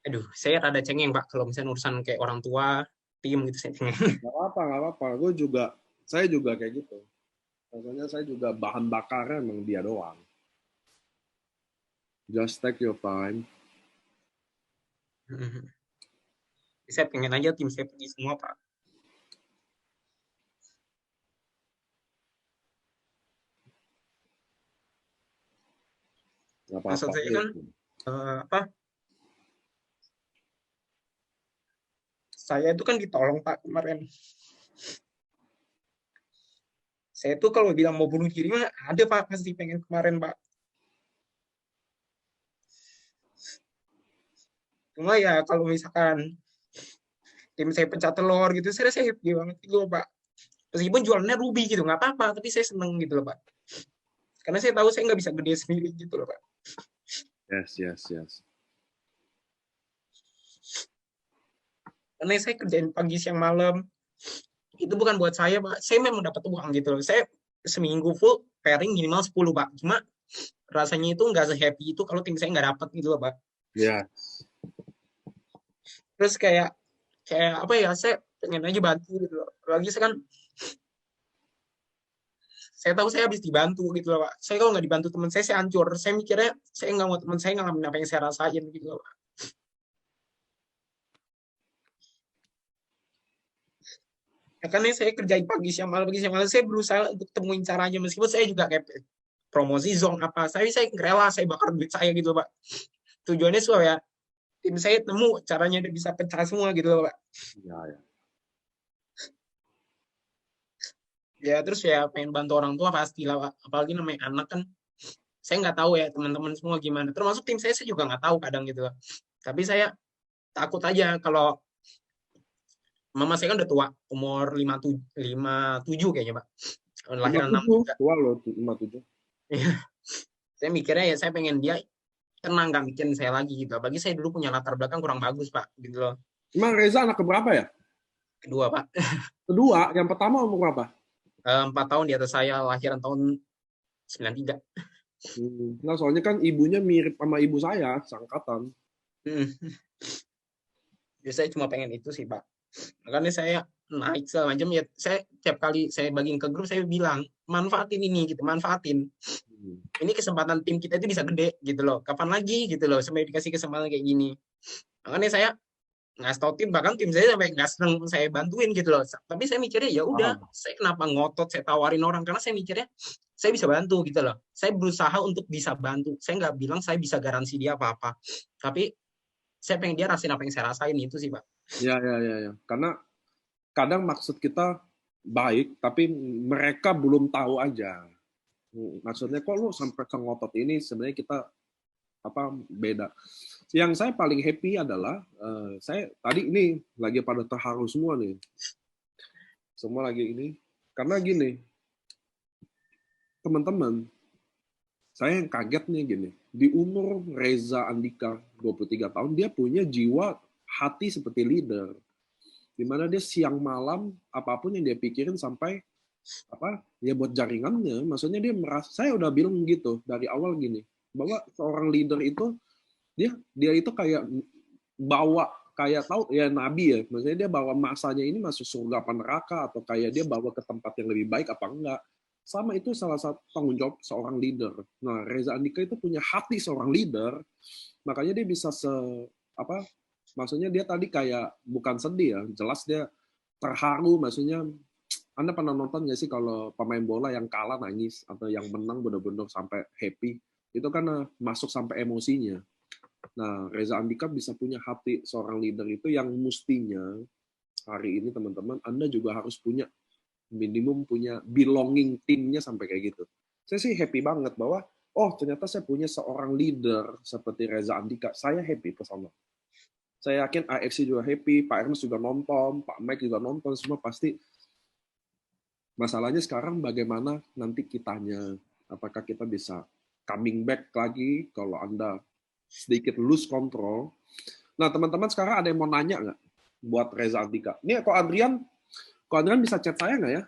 Aduh, saya rada cengeng Pak, kalau misalnya urusan kayak orang tua, tim gitu, saya cengeng. Gak apa-apa. Saya juga kayak gitu. Rasanya saya juga bahan bakarnya emang dia doang. Just take your time. Saya pengen aja tim saya pergi semua Pak. Gak Maksud apa-apa. saya kan apa? Saya itu kan ditolong Pak kemarin. Saya tuh kalau bilang mau bunuh diri mah ada Pak, pasti pengen kemarin Pak. Cuma ya kalau misalkan tim saya pecah telur gitu, saya happy banget gitu loh Pak. Meskipun jualannya rugi gitu, nggak apa-apa, tapi saya seneng gitu loh Pak. Karena saya tahu saya nggak bisa gede sendiri gitu loh Pak. Yes. Karena saya kerjain pagi siang malam, itu bukan buat saya Pak. Saya memang dapat uang gitu loh. Saya seminggu full pairing minimal 10 Pak. Cuma rasanya itu nggak se-happy itu kalau tim saya nggak dapat gitu loh Pak. Ya. Terus kayak apa ya, saya pengen aja bantu gitu loh. Lagi saya kan, saya tahu saya habis dibantu gitu loh Pak. Saya kalau nggak dibantu teman saya hancur. Saya mikirnya saya nggak mau teman saya ngalamin apa yang saya rasain gitu loh Pak. Ya kan saya kerjain pagi siang malam, saya berusaha untuk temuin caranya, meskipun saya juga kayak promosi zone apa, saya rela saya bakar duit saya gitu Pak. Tujuannya supaya tim saya temu caranya dia bisa pecah semua gitu loh Pak. Ya. Ya terus ya pengen bantu orang tua pastilah Pak. Apalagi namanya anak kan, saya nggak tahu ya teman-teman semua gimana. Termasuk tim saya juga nggak tahu kadang gitu. Tapi saya takut aja kalau mama saya kan udah tua, umur 57 kayaknya Pak. Lahiran 57, 63. tua loh 57. Saya mikirnya ya saya pengen dia tenang, nggak mikirin saya lagi gitu. Apalagi saya dulu punya latar belakang kurang bagus Pak, gitu loh. Emang Reza anak keberapa ya? Kedua Pak. Kedua, yang pertama umur berapa? 4 tahun di atas saya, lahiran tahun 93. Nah, soalnya kan ibunya mirip sama ibu saya, seangkatan. Ya, saya cuma pengen itu sih Pak. Makanya saya naik segala macam ya. Saya tiap kali saya bagiin ke grup saya bilang manfaatin ini gitu, manfaatin. Ini kesempatan tim kita itu bisa gede gitu loh. Kapan lagi gitu loh sampai dikasih kesempatan kayak gini. Makanya saya nggak tahu tim, bahkan tim saya sampai nggak seneng saya bantuin gitu loh. Tapi saya mikirnya ya udah, saya kenapa ngotot saya tawarin orang, karena saya mikirnya saya bisa bantu gitu loh. Saya berusaha untuk bisa bantu. Saya nggak bilang saya bisa garansi dia apa-apa. Tapi saya pengen dia rasain apa yang saya rasain, itu sih Pak. Ya. Karena kadang maksud kita baik, tapi mereka belum tahu aja. Maksudnya kok lu sampai ke ngotot ini, sebenarnya kita beda. Yang saya paling happy adalah saya tadi ini lagi pada terharu semua nih. Semua lagi ini karena gini, teman-teman, Saya yang kaget nih gini, di umur Reza Andika 23 tahun, dia punya jiwa hati seperti leader. Di mana dia siang malam, apapun yang dia pikirin sampai apa ya buat jaringannya. Maksudnya dia merasa, saya udah bilang gitu dari awal gini, bahwa seorang leader itu, dia itu kayak bawa, kayak tahu ya nabi ya, maksudnya dia bawa masanya ini masuk surga apa neraka, atau kayak dia bawa ke tempat yang lebih baik apa enggak. Sama, itu salah satu tanggung jawab seorang leader. Nah, Reza Andika itu punya hati seorang leader, makanya dia bisa apa, maksudnya dia tadi kayak bukan sedih ya, jelas dia terharu. Maksudnya, Anda pernah nonton nggak sih kalau pemain bola yang kalah nangis atau yang menang benar-benar sampai happy? Itu kan masuk sampai emosinya. Nah, Reza Andika bisa punya hati seorang leader itu, yang mestinya hari ini teman-teman Anda juga harus punya, minimum punya belonging timnya sampai kayak gitu. Saya sih happy banget bahwa ternyata saya punya seorang leader seperti Reza Andika. Saya happy ke sana. Saya yakin AFC juga happy, Pak Ernest juga nonton, Pak Mike juga nonton, semua pasti. Masalahnya sekarang bagaimana nanti kitanya, apakah kita bisa coming back lagi kalau Anda sedikit lose control. Nah, teman-teman sekarang ada yang mau nanya nggak buat Reza Andika? Ini kok Adrian bisa chat saya nggak ya?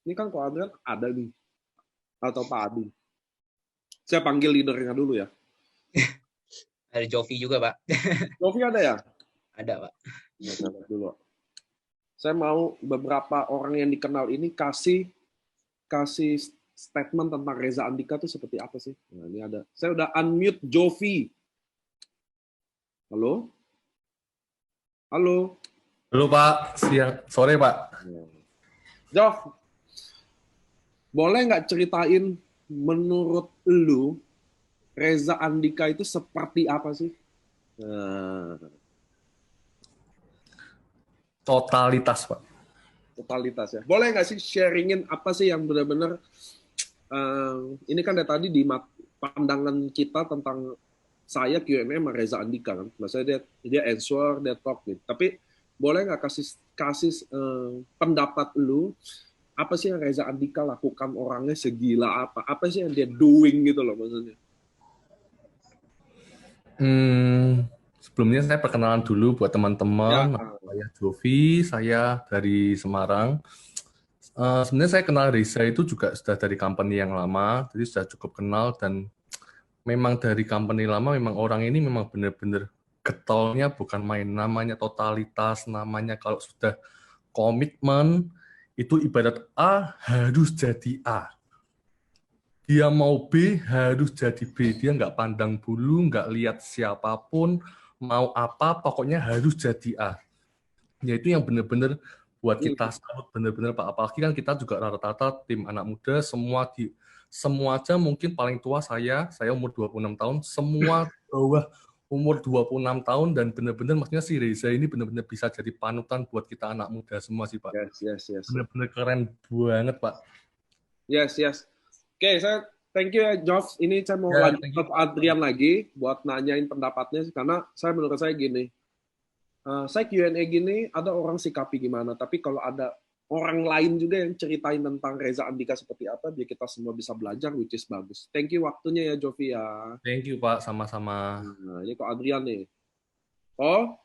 Ini kan kok Adrian ada nih. Atau Pak Adi. Saya panggil leadernya dulu ya. Ada Jovi juga, Pak. Jovi ada ya? Ada, Pak. Nah, dulu. Saya mau beberapa orang yang dikenal ini kasih statement tentang Reza Andika itu seperti apa sih? Nah, ini ada. Saya udah unmute Jovi. Halo? Halo? Halo Pak, sore Pak. Jov, boleh nggak ceritain menurut lu Reza Andika itu seperti apa sih? Totalitas Pak. Totalitas ya. Boleh nggak sih sharingin apa sih yang benar-benar ini kan dari tadi di pandangan kita tentang saya Q&A sama Reza Andika kan. Maksudnya dia answer, dia talk gitu. Tapi boleh nggak kasih pendapat lu, apa sih yang Reza Andika lakukan, orangnya segila apa? Apa sih yang dia doing gitu loh maksudnya? Sebelumnya saya perkenalan dulu buat teman-teman. Saya Jovi, saya dari Semarang. Sebenarnya saya kenal Reza itu juga sudah dari company yang lama, jadi sudah cukup kenal, dan memang dari company lama, memang orang ini memang benar-benar getolnya bukan main, namanya totalitas, namanya kalau sudah komitmen, itu ibarat A harus jadi A. Dia mau B harus jadi B, dia nggak pandang bulu, nggak lihat siapapun, mau apa, pokoknya harus jadi A. Ya itu yang benar-benar buat kita salut, benar-benar Pak. Apalagi kan kita juga rata-rata tim anak muda, semua aja mungkin paling tua saya umur 26 tahun, semua bawah umur 26 tahun, dan benar-benar maksudnya si Reza ini benar-benar bisa jadi panutan buat kita anak muda semua sih Pak. Yes. Benar-benar keren banget Pak. Yes. Oke, saya thank you ya Joff. Ini saya mau lanjut ke Adrian lagi buat nanyain pendapatnya, karena menurut saya gini, saya Q&A gini, ada orang sikapi gimana, tapi kalau ada orang lain juga yang ceritain tentang Reza Andika seperti apa, biar kita semua bisa belajar, which is bagus. Thank you waktunya ya Jovi ya. Thank you Pak, sama-sama. Nah, ini kok Adrian nih. Oh?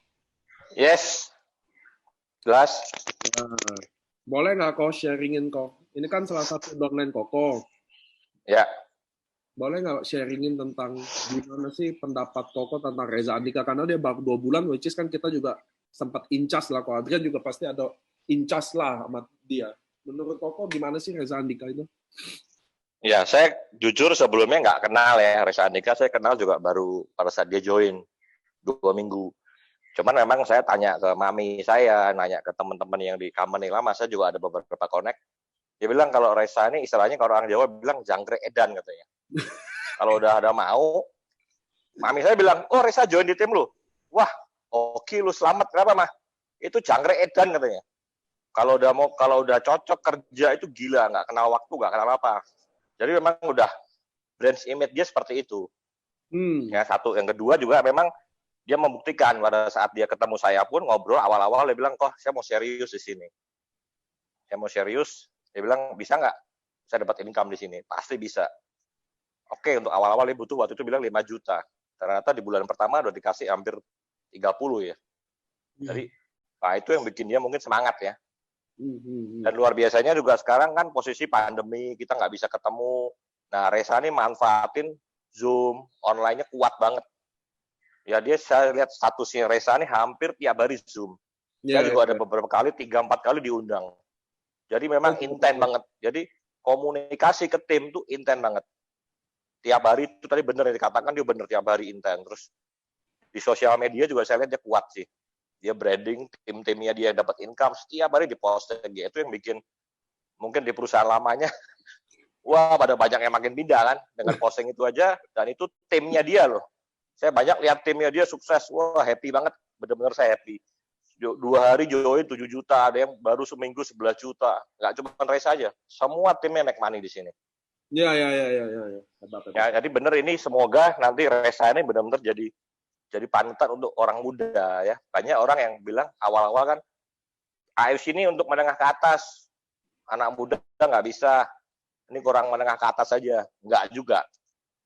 Yes. Jelas. Nah, boleh nggak kau sharingin kok? Ini kan salah satu downline Koko. Ya. Boleh nggak sharingin tentang gimana sih pendapat Koko tentang Reza Andika, karena dia baru 2 bulan, which is kan kita juga sempat incas lah. Kalau Adrian juga pasti ada incas lah sama dia. Menurut Koko gimana sih Reza Andika itu? Ya, saya jujur sebelumnya nggak kenal ya Reza Andika. Saya kenal juga baru pada saat dia join 2 minggu. Cuman memang saya tanya ke mami saya, nanya ke teman-teman yang di company lama, saya juga ada beberapa connect. Dia bilang kalau Reza ini istilahnya kalau orang Jawa bilang jangkrik edan katanya. Kalau udah ada mau, mami saya bilang, oh Reza join di tim lu. Wah, oke lu selamat, kenapa mah? Itu jangkrik edan katanya. Kalau udah cocok kerja itu gila, nggak kenal waktu, nggak kenal apa. Jadi memang udah brand image dia seperti itu. Ya satu, yang kedua juga memang dia membuktikan pada saat dia ketemu saya pun ngobrol awal-awal dia bilang, kok saya mau serius di sini. Saya mau serius, dia bilang bisa nggak saya dapat income di sini? Pasti bisa. Oke, untuk awal-awal dia butuh waktu itu bilang 5 juta. Ternyata di bulan pertama udah dikasih hampir 30 ya. Jadi, nah itu yang bikin dia mungkin semangat ya. Dan luar biasanya juga sekarang kan posisi pandemi, kita nggak bisa ketemu. Nah, Reza nih manfaatin Zoom, online-nya kuat banget. Ya, saya lihat statusnya Reza nih hampir tiap hari Zoom. Dia juga ada beberapa kali, 3-4 kali diundang. Jadi memang intens banget. Jadi komunikasi ke tim tuh intens banget. Tiap hari itu tadi bener yang dikatakan, dia bener tiap hari intens. Terus di sosial media juga saya lihat dia kuat sih. Dia branding, tim-timnya dia dapat income, setiap hari diposting. Itu yang bikin mungkin di perusahaan lamanya, wah pada banyak yang makin pindah kan, dengan posting itu aja, dan itu timnya dia loh. Saya banyak lihat timnya dia sukses, wah happy banget, bener-bener saya happy. 2 hari join 7 juta, ada yang baru seminggu 11 juta. Nggak cuma Reza aja, semua timnya make money di sini. Ya. Jadi bener ini semoga nanti Reza ini benar-benar jadi panutan untuk orang muda ya. Banyak orang yang bilang awal-awal kan AFC ini untuk menengah ke atas, anak muda nggak bisa. Ini kurang menengah ke atas saja, nggak juga.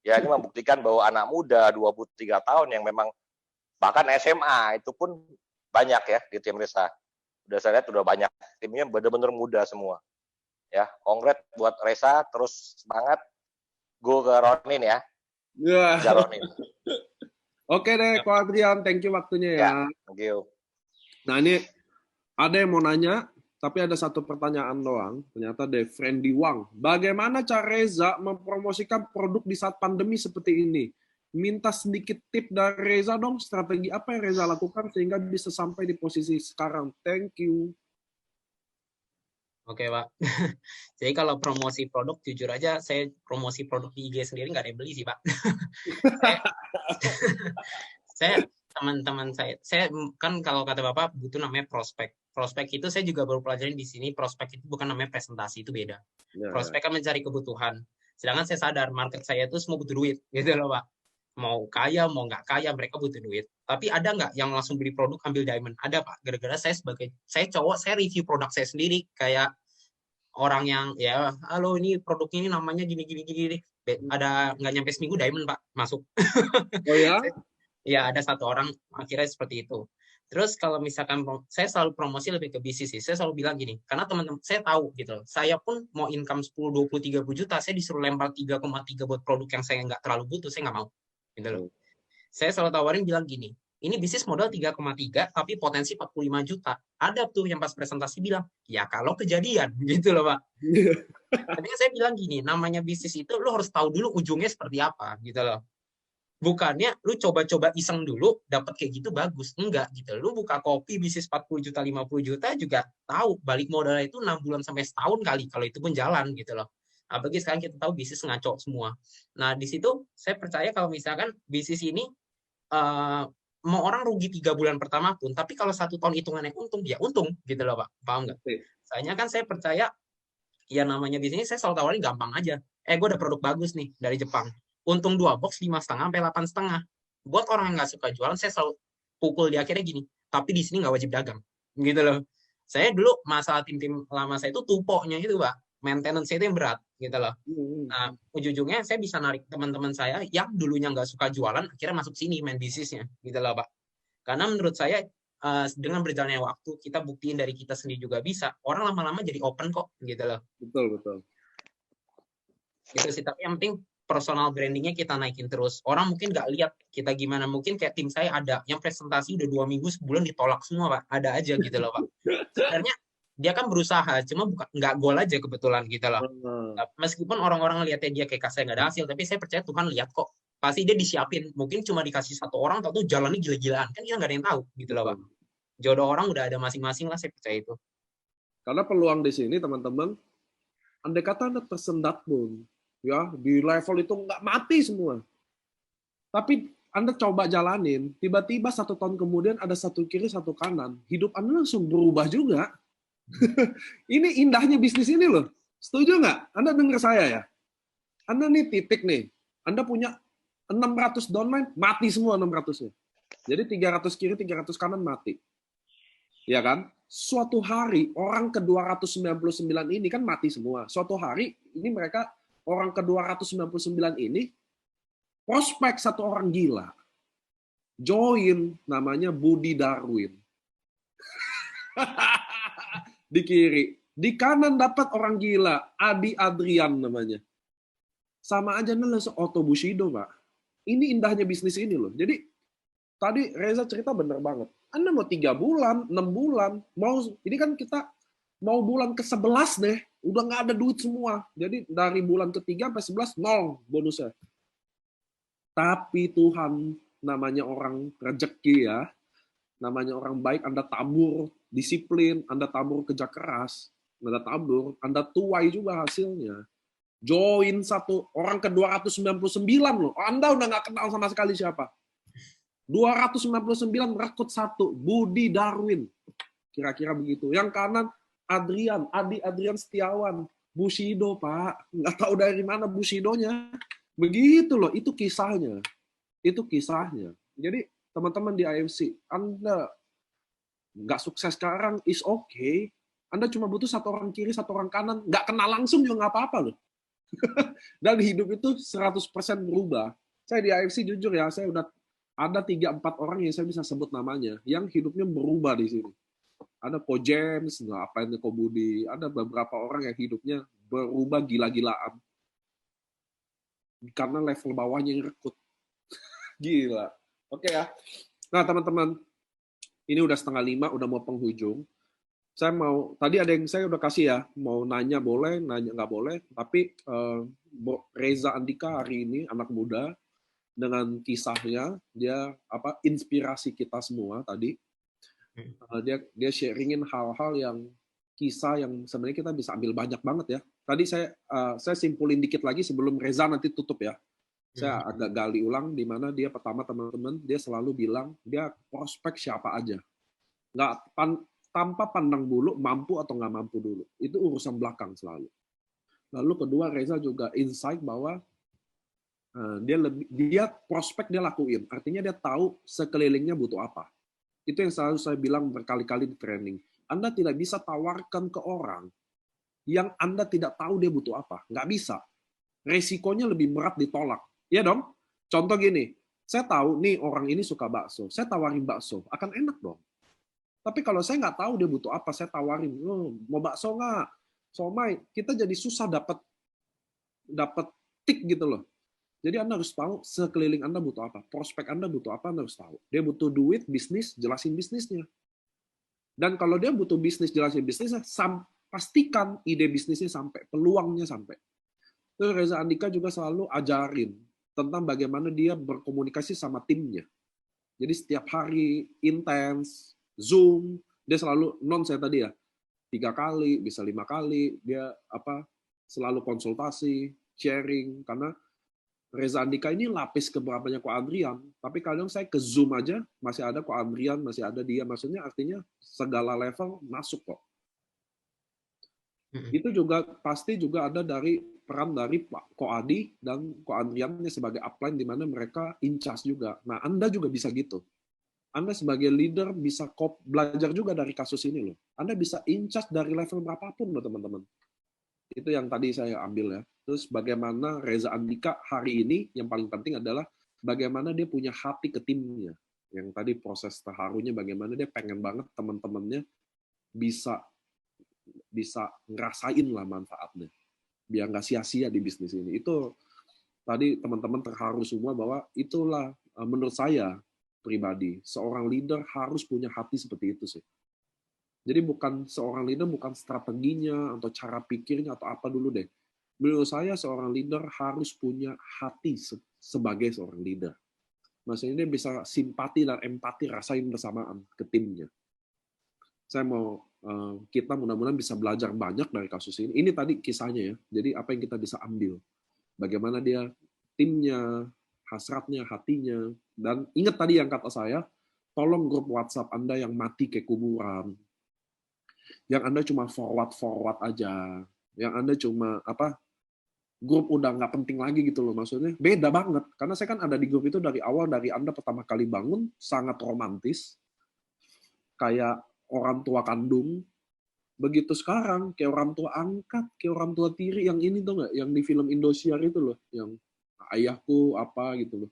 Ya ini membuktikan bahwa anak muda 23 tahun yang memang bahkan SMA itu pun banyak ya di tim Reza. Udah saya lihat udah banyak, timnya benar-benar muda semua. Ya, kongres buat Reza, terus semangat. Go ke Ronin ya. Ya. Ronin. Oke deh, Ko Adrian, thank you waktunya ya. Thank you. Nah ini ada yang mau nanya, tapi ada satu pertanyaan doang. Ternyata dari Friendly Wang. Bagaimana cara Reza mempromosikan produk di saat pandemi seperti ini? Minta sedikit tip dari Reza dong, strategi apa yang Reza lakukan sehingga bisa sampai di posisi sekarang. Thank you. Oke, Pak. Jadi kalau promosi produk, jujur aja, saya promosi produk di IG sendiri nggak ada yang beli sih, Pak. Teman-teman saya kan kalau kata Bapak butuh namanya prospek. Prospek itu saya juga baru pelajarin di sini, prospek itu bukan namanya presentasi, itu beda. Prospek kan mencari kebutuhan. Sedangkan saya sadar market saya itu semua butuh duit, gitu loh, Pak. Mau kaya, mau nggak kaya, mereka butuh duit. Tapi ada nggak yang langsung beli produk ambil diamond? Ada, Pak. Gara-gara saya cowok, saya review produk saya sendiri. Kayak orang yang, ya, halo ini produk ini namanya gini. Ada nggak nyampe seminggu diamond, Pak, masuk. Oh ya? Ya, ada satu orang akhirnya seperti itu. Terus kalau misalkan saya selalu promosi lebih ke bisnis sih. Saya selalu bilang gini, karena teman-teman saya tahu gitu. Saya pun mau income 10, 20, 30 juta, saya disuruh lempar 3,3 buat produk yang saya nggak terlalu butuh, saya nggak mau. Gitu loh. Saya selalu tawarin bilang gini, ini bisnis modal 3,3 tapi potensi 45 juta. Ada tuh yang pas presentasi bilang, ya kalau kejadian gitu loh, Pak. Tapi saya bilang gini, namanya bisnis itu lo harus tahu dulu ujungnya seperti apa gitu loh. Bukannya lu coba-coba iseng dulu dapat kayak gitu bagus, enggak gitu. Lu buka kopi bisnis 40 juta 50 juta juga tahu balik modalnya itu 6 bulan sampai setahun kali kalau itu pun jalan gitu loh. Apalagi sekarang kita tahu bisnis ngaco semua. Nah, di situ saya percaya kalau misalkan bisnis ini mau orang rugi 3 bulan pertama pun, tapi kalau 1 tahun hitungannya untung, ya untung gitu loh, Pak. Paham nggak? Soalnya kan saya percaya ya namanya bisnis saya selalu tawarin gampang aja. Gue ada produk bagus nih dari Jepang. Untung 2 box 5,5 sampai 8,5. Buat orang yang nggak suka jualan, saya selalu pukul di akhirnya gini. Tapi di sini nggak wajib dagang, gitu loh. Saya dulu masalah tim-tim lama saya itu tupoknya itu, Pak. Maintenance itu yang berat, gitu loh. Nah, ujung-ujungnya saya bisa narik teman-teman saya yang dulunya nggak suka jualan, akhirnya masuk sini main bisnisnya, gitu loh, Pak. Karena menurut saya dengan berjalannya waktu kita buktiin dari kita sendiri juga bisa. Orang lama-lama jadi open kok, gitu loh. Betul. Gitu sih. Tapi yang penting personal brandingnya kita naikin terus. Orang mungkin nggak lihat kita gimana. Mungkin kayak tim saya ada yang presentasi udah 2 minggu sebulan ditolak semua, Pak. Ada aja gitu loh, Pak. Sebenarnya dia kan berusaha, cuma nggak gol aja kebetulan gitu loh. Meskipun orang-orang lihatnya dia kayak kasih nggak ada hasil, tapi saya percaya Tuhan lihat kok. Pasti dia disiapin. Mungkin cuma dikasih 1 orang, atau jalannya gila-gilaan. Kan kita nggak ada yang tahu gitu loh, Pak. Jodoh orang udah ada masing-masing lah, saya percaya itu. Karena peluang di sini, teman-teman, andai kata Anda tersendat pun, ya di level itu nggak mati semua. Tapi Anda coba jalanin, tiba-tiba 1 tahun kemudian ada 1 kiri, 1 kanan. Hidup Anda langsung berubah juga. Ini indahnya bisnis ini loh. Setuju nggak? Anda dengar saya ya? Anda nih titik nih. Anda punya 600 downline, mati semua 600-nya. Jadi 300 kiri, 300 kanan mati. Ya kan? Suatu hari orang ke 299 ini kan mati semua. Suatu hari ini mereka orang ke-299 ini prospek satu orang gila. Join, namanya Budi Darwin. Di kiri. Di kanan dapat orang gila, Adi Adrian namanya. Sama aja nih Otto Bushido, Pak. Ini indahnya bisnis ini loh. Jadi tadi Reza cerita bener banget. Anda mau 3 bulan, 6 bulan, ini kan kita mau bulan ke-11 deh, udah nggak ada duit semua. Jadi dari bulan ke-3 sampai 11, 0 bonusnya. Tapi Tuhan, namanya orang rezeki ya, namanya orang baik, Anda tabur disiplin, Anda tabur kerja keras, Anda tabur, Anda tuai juga hasilnya. Join satu orang ke-299 loh. Anda udah nggak kenal sama sekali siapa. 299 rekrut satu, Budi Darwin. Kira-kira begitu. Yang kanan Adi Adrian Setiawan. Bushido, Pak. Nggak tahu dari mana Bushidonya. Begitu loh, itu kisahnya. Itu kisahnya. Jadi teman-teman di AFC, Anda nggak sukses sekarang, is okay. Anda cuma butuh satu orang kiri, satu orang kanan. Nggak kenal langsung juga nggak apa-apa loh. Dan hidup itu 100% berubah. Saya di AFC jujur ya, saya udah ada 3-4 orang yang saya bisa sebut namanya, yang hidupnya berubah di sini. Ada Ko James, apa ini Ko Budi, ada beberapa orang yang hidupnya berubah gila-gilaan. Karena level bawahnya yang rekrut. Gila. Oke ya. Nah teman-teman, ini udah 4:30, udah mau penghujung. Tadi ada yang saya udah kasih ya, mau nanya boleh, nanya nggak boleh, tapi Reza Andika hari ini, anak muda, dengan kisahnya, dia inspirasi kita semua tadi. Dia sharingin hal-hal yang kisah yang sebenarnya kita bisa ambil banyak banget ya. Tadi saya simpulin dikit lagi sebelum Reza nanti tutup ya. Saya agak gali ulang di mana dia pertama teman-teman, dia selalu bilang dia prospek siapa aja. Tanpa pandang bulu mampu atau nggak mampu dulu. Itu urusan belakang selalu. Lalu kedua, Reza juga insight bahwa dia prospek dia lakuin. Artinya dia tahu sekelilingnya butuh apa. Itu yang selalu saya bilang berkali-kali di training. Anda tidak bisa tawarkan ke orang yang Anda tidak tahu dia butuh apa. Nggak bisa. Resikonya lebih berat ditolak. Ya dong? Contoh gini, saya tahu nih orang ini suka bakso. Saya tawarin bakso. Akan enak dong. Tapi kalau saya nggak tahu dia butuh apa, saya tawarin, mau bakso nggak? Somai, kita jadi susah dapat tik gitu loh. Jadi Anda harus tahu sekeliling Anda butuh apa, prospek Anda butuh apa, Anda harus tahu. Dia butuh duit, bisnis, jelasin bisnisnya. Dan kalau dia butuh bisnis, jelasin bisnisnya, pastikan ide bisnisnya sampai, peluangnya sampai. Terus Reza Andika juga selalu ajarin tentang bagaimana dia berkomunikasi sama timnya. Jadi setiap hari intens, Zoom, dia selalu saya tadi ya 3 kali, bisa 5 kali, dia selalu konsultasi, sharing, karena Reza Andika ini lapis keberapanya Ko Adrian, tapi kadang saya ke Zoom aja masih ada Ko Adrian, masih ada dia, maksudnya artinya segala level masuk kok. Itu juga pasti juga ada peran dari Pak Ko Adi dan Ko Adriannya sebagai upline di mana mereka in charge juga. Nah, Anda juga bisa gitu. Anda sebagai leader bisa belajar juga dari kasus ini loh. Anda bisa in charge dari level berapapun loh teman-teman. Itu yang tadi saya ambil ya. Terus bagaimana Reza Andika hari ini yang paling penting adalah bagaimana dia punya hati ke timnya. Yang tadi proses terharunya bagaimana dia pengen banget teman-temannya bisa ngerasain lah manfaatnya. Biar nggak sia-sia di bisnis ini. Itu tadi teman-teman terharu semua bahwa itulah menurut saya pribadi, seorang leader harus punya hati seperti itu sih. Jadi seorang leader bukan strateginya atau cara pikirnya atau apa dulu deh. Menurut saya seorang leader harus punya hati sebagai seorang leader. Maksudnya dia bisa simpati dan empati rasain bersamaan ke timnya. Saya kita mudah-mudahan bisa belajar banyak dari kasus ini. Ini tadi kisahnya ya. Jadi apa yang kita bisa ambil? Bagaimana dia timnya, hasratnya, hatinya. Dan ingat tadi yang kata saya, tolong grup WhatsApp Anda yang mati kayak kuburan. Yang Anda cuma forward aja. Yang Anda cuma grup udah nggak penting lagi gitu loh. Maksudnya beda banget. Karena saya kan ada di grup itu dari awal, dari Anda pertama kali bangun, sangat romantis. Kayak orang tua kandung. Begitu sekarang, kayak orang tua angkat, kayak orang tua tiri yang ini tuh nggak, yang di film Indosiar itu loh, yang ayahku apa gitu loh.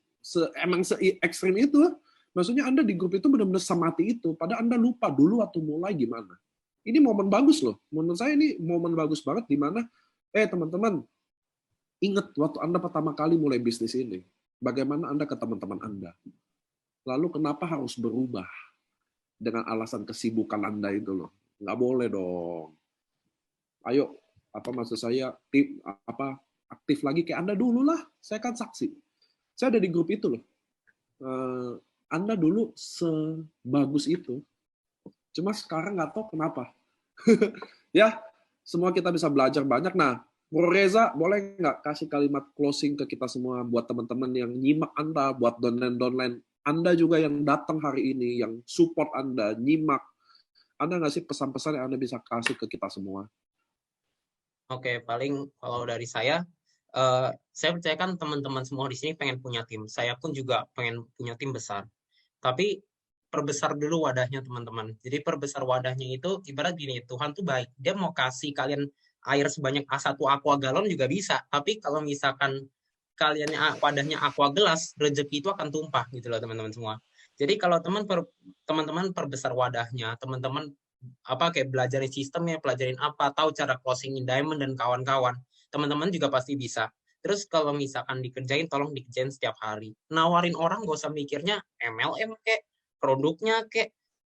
Emang se-ekstrim itu, maksudnya Anda di grup itu benar-benar semati itu, padahal Anda lupa dulu waktu mulai gimana. Ini momen bagus loh, menurut saya ini momen bagus banget di mana, teman-teman, ingat waktu Anda pertama kali mulai bisnis ini, bagaimana Anda ke teman-teman Anda. Lalu kenapa harus berubah dengan alasan kesibukan Anda itu loh. Nggak boleh dong. Ayo, maksud saya aktif lagi kayak Anda dulu lah. Saya kan saksi. Saya ada di grup itu loh. Anda dulu sebagus itu. Cuma sekarang nggak tahu kenapa. Ya, semua kita bisa belajar banyak. Nah, Bro Reza, boleh nggak kasih kalimat closing ke kita semua buat teman-teman yang nyimak Anda, buat downline Anda juga yang datang hari ini, yang support Anda, nyimak. Anda ngasih pesan-pesan yang Anda bisa kasih ke kita semua? Oke, paling kalau dari saya percaya kan teman-teman semua di sini pengen punya tim. Saya pun juga pengen punya tim besar. Tapi perbesar dulu wadahnya teman-teman. Jadi perbesar wadahnya itu ibarat gini, Tuhan tuh baik. Dia mau kasih kalian air sebanyak A1 aqua galon juga bisa. Tapi kalau misalkan kalian wadahnya aqua gelas, rezeki itu akan tumpah gitu loh teman-teman semua. Jadi kalau teman-teman perbesar wadahnya, teman-teman kayak belajarin sistemnya, pelajarin tahu cara closing in diamond dan kawan-kawan, teman-teman juga pasti bisa. Terus kalau misalkan dikerjain, tolong dikerjain setiap hari. Nawarin orang gak usah mikirnya MLM kayak produknya kayak.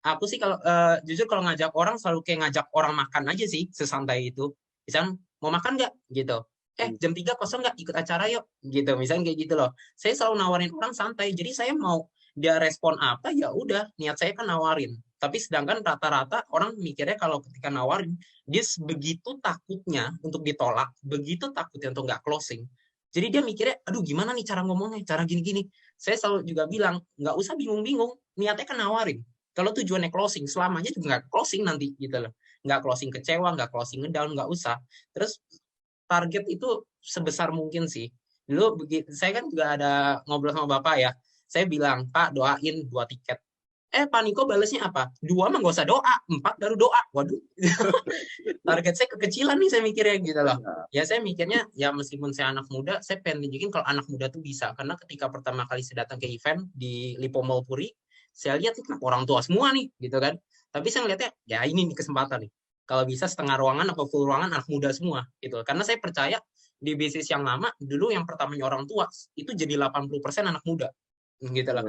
Aku sih kalau jujur kalau ngajak orang selalu kayak ngajak orang makan aja sih, sesantai itu. Misalnya mau makan nggak gitu. Jam 3 kosong nggak, ikut acara yuk gitu, misalnya kayak gitu loh. Saya selalu nawarin orang santai, jadi saya mau dia respon apa ya udah, niat saya kan nawarin. Tapi sedangkan rata-rata orang mikirnya kalau ketika nawarin dia begitu takutnya untuk ditolak, begitu takutnya untuk nggak closing, jadi dia mikirnya aduh gimana nih cara ngomongnya, cara gini-gini. Saya selalu juga bilang nggak usah bingung-bingung, niatnya kan nawarin. Kalau tujuannya closing, selamanya juga nggak closing nanti gitu loh, nggak closing kecewa, nggak closing ngedown, nggak usah. Terus target itu sebesar mungkin sih. Dulu saya kan juga ada ngobrol sama Bapak ya. Saya bilang, Pak doain 2 tiket. Pak Niko balesnya apa? 2 mah nggak usah doa, 4 baru doa. Waduh. Target saya kekecilan nih saya mikirnya gitu loh. Ya saya mikirnya ya meskipun saya anak muda, saya pengen tunjukin kalau anak muda tuh bisa. Karena ketika pertama kali saya datang ke event di Lipo Mall Puri, saya lihat nih orang tua semua nih gitu kan. Tapi saya ngeliatnya ya ini nih kesempatan nih. Kalau bisa setengah ruangan atau full ruangan anak muda semua gitu. Karena saya percaya di bisnis yang lama dulu yang pertamanya orang tua itu jadi 80% anak muda gitu loh.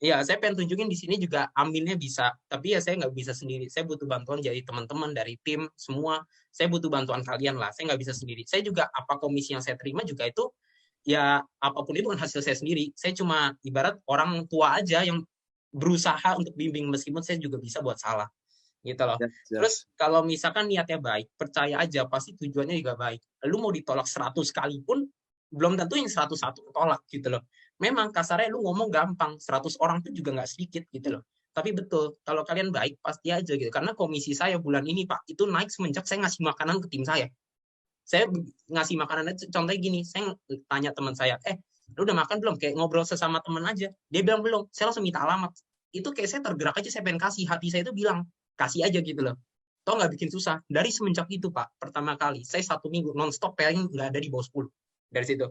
Iya, saya pengen tunjukin di sini juga aminnya bisa, tapi ya saya nggak bisa sendiri. Saya butuh bantuan dari teman-teman, dari tim, semua. Saya butuh bantuan kalian lah, saya nggak bisa sendiri. Saya juga, apa komisi yang saya terima juga itu, ya apapun itu bukan hasil saya sendiri. Saya cuma ibarat orang tua aja yang berusaha untuk bimbing, meskipun saya juga bisa buat salah. Gitu loh. Terus kalau misalkan niatnya baik, percaya aja, pasti tujuannya juga baik. Lu mau ditolak 100 kali pun, belum tentu yang 101 ketolak gitu loh. Memang kasarnya lu ngomong gampang, 100 orang tuh juga nggak sedikit gitu loh. Tapi betul, kalau kalian baik pasti aja gitu. Karena komisi saya bulan ini Pak, itu naik semenjak saya ngasih makanan ke tim saya. Saya ngasih makanan, contohnya gini, saya tanya teman saya, lu udah makan belum? Kayak ngobrol sesama teman aja. Dia bilang belum, saya langsung minta alamat. Itu kayak saya tergerak aja, saya pengen kasih. Hati saya itu bilang, kasih aja gitu loh. Toh nggak bikin susah. Dari semenjak itu Pak, pertama kali, saya 1 minggu non-stop pairing nggak ada di bawah 10. Dari situ.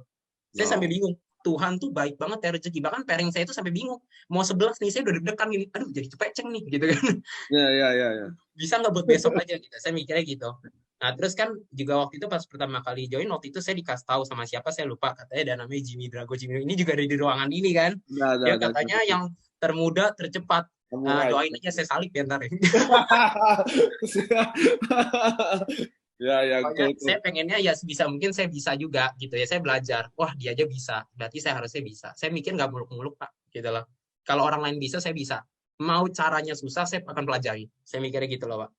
Saya sampai bingung. Tuhan tuh baik banget ya rezeki. Bahkan pairing saya itu sampai bingung. Mau 11 nih, saya udah deg-degan gini. Aduh, jadi cepeceng nih, gitu kan. Ya. Bisa nggak buat besok aja gitu. Saya mikirnya gitu. Nah, terus kan juga waktu itu pas pertama kali join, waktu itu saya dikasih tahu sama siapa, saya lupa. Katanya ada namanya Jimmy Drago. Jimmy ini juga ada di ruangan ini kan. Dia katanya yang termuda, tercepat. Doain aja saya salib ya ntar ya. Ya, saya pengennya ya sebisa mungkin saya bisa juga gitu ya. Saya belajar, wah dia aja bisa, berarti saya harusnya bisa. Saya mikir nggak muluk-muluk Pak, gitu loh. Kalau orang lain bisa, saya bisa. Mau caranya susah, saya akan pelajari. Saya mikirnya gitu loh Pak.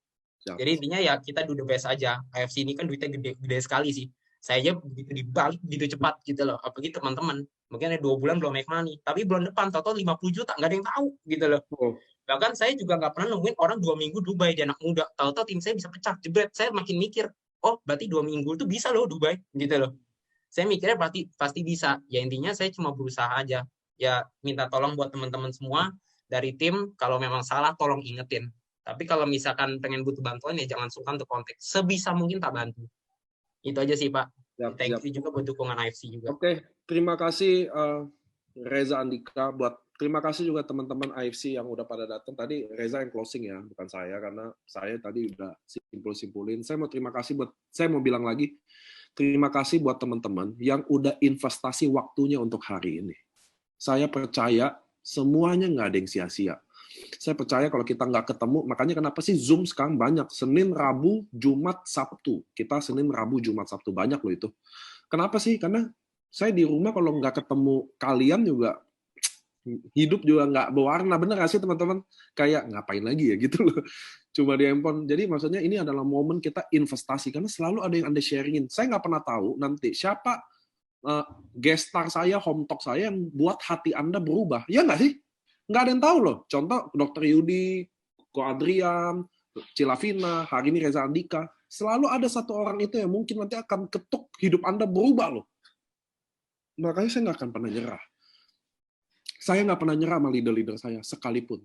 Jadi intinya ya kita do the best aja. AFC ini kan duitnya gede sekali sih. Saya aja begitu dibalik begitu cepat gitu loh. Apalagi teman-teman, mungkin ada 2 bulan belum make money, tapi bulan depan total 50 juta nggak ada yang tahu gitu loh. Bahkan saya juga nggak pernah nemuin orang 2 minggu Dubai di anak muda. Tahu-tahu tim saya bisa pecah, jebret. Saya makin mikir, oh berarti 2 minggu itu bisa loh Dubai, gitu loh. Saya mikirnya pasti bisa. Ya intinya saya cuma berusaha aja. Ya minta tolong buat teman-teman semua dari tim, kalau memang salah tolong ingetin. Tapi kalau misalkan pengen butuh bantuan ya jangan sungkan untuk kontak. Sebisa mungkin tak bantu. Itu aja sih Pak. Thank you juga buat dukungan AFC juga. Oke, terima kasih Reza Andika. Terima kasih juga teman-teman AFC yang udah pada datang. Tadi Reza yang closing ya, bukan saya, karena saya tadi udah simpulin. Saya mau bilang lagi, terima kasih buat teman-teman yang udah investasi waktunya untuk hari ini. Saya percaya semuanya nggak ada yang sia-sia. Saya percaya kalau kita nggak ketemu, makanya kenapa sih Zoom sekarang banyak. Senin, Rabu, Jumat, Sabtu. Kita Senin, Rabu, Jumat, Sabtu. Banyak loh itu. Kenapa sih? Karena saya di rumah kalau nggak ketemu kalian juga, hidup juga nggak berwarna. Bener nggak sih teman-teman? Kayak ngapain lagi ya gitu loh. Cuma di handphone. Jadi maksudnya ini adalah momen kita investasi. Karena selalu ada yang Anda sharingin. Saya nggak pernah tahu nanti siapa guest star saya, home talk saya yang buat hati Anda berubah. Ya nggak sih? Nggak ada yang tahu loh. Contoh Dr. Yudi, Ko Adrian, Cilavina, hari ini Reza Andika. Selalu ada satu orang itu yang mungkin nanti akan ketuk hidup Anda berubah loh. Makanya saya nggak akan pernah nyerah. Saya nggak pernah nyerah sama leader-leader saya, sekalipun.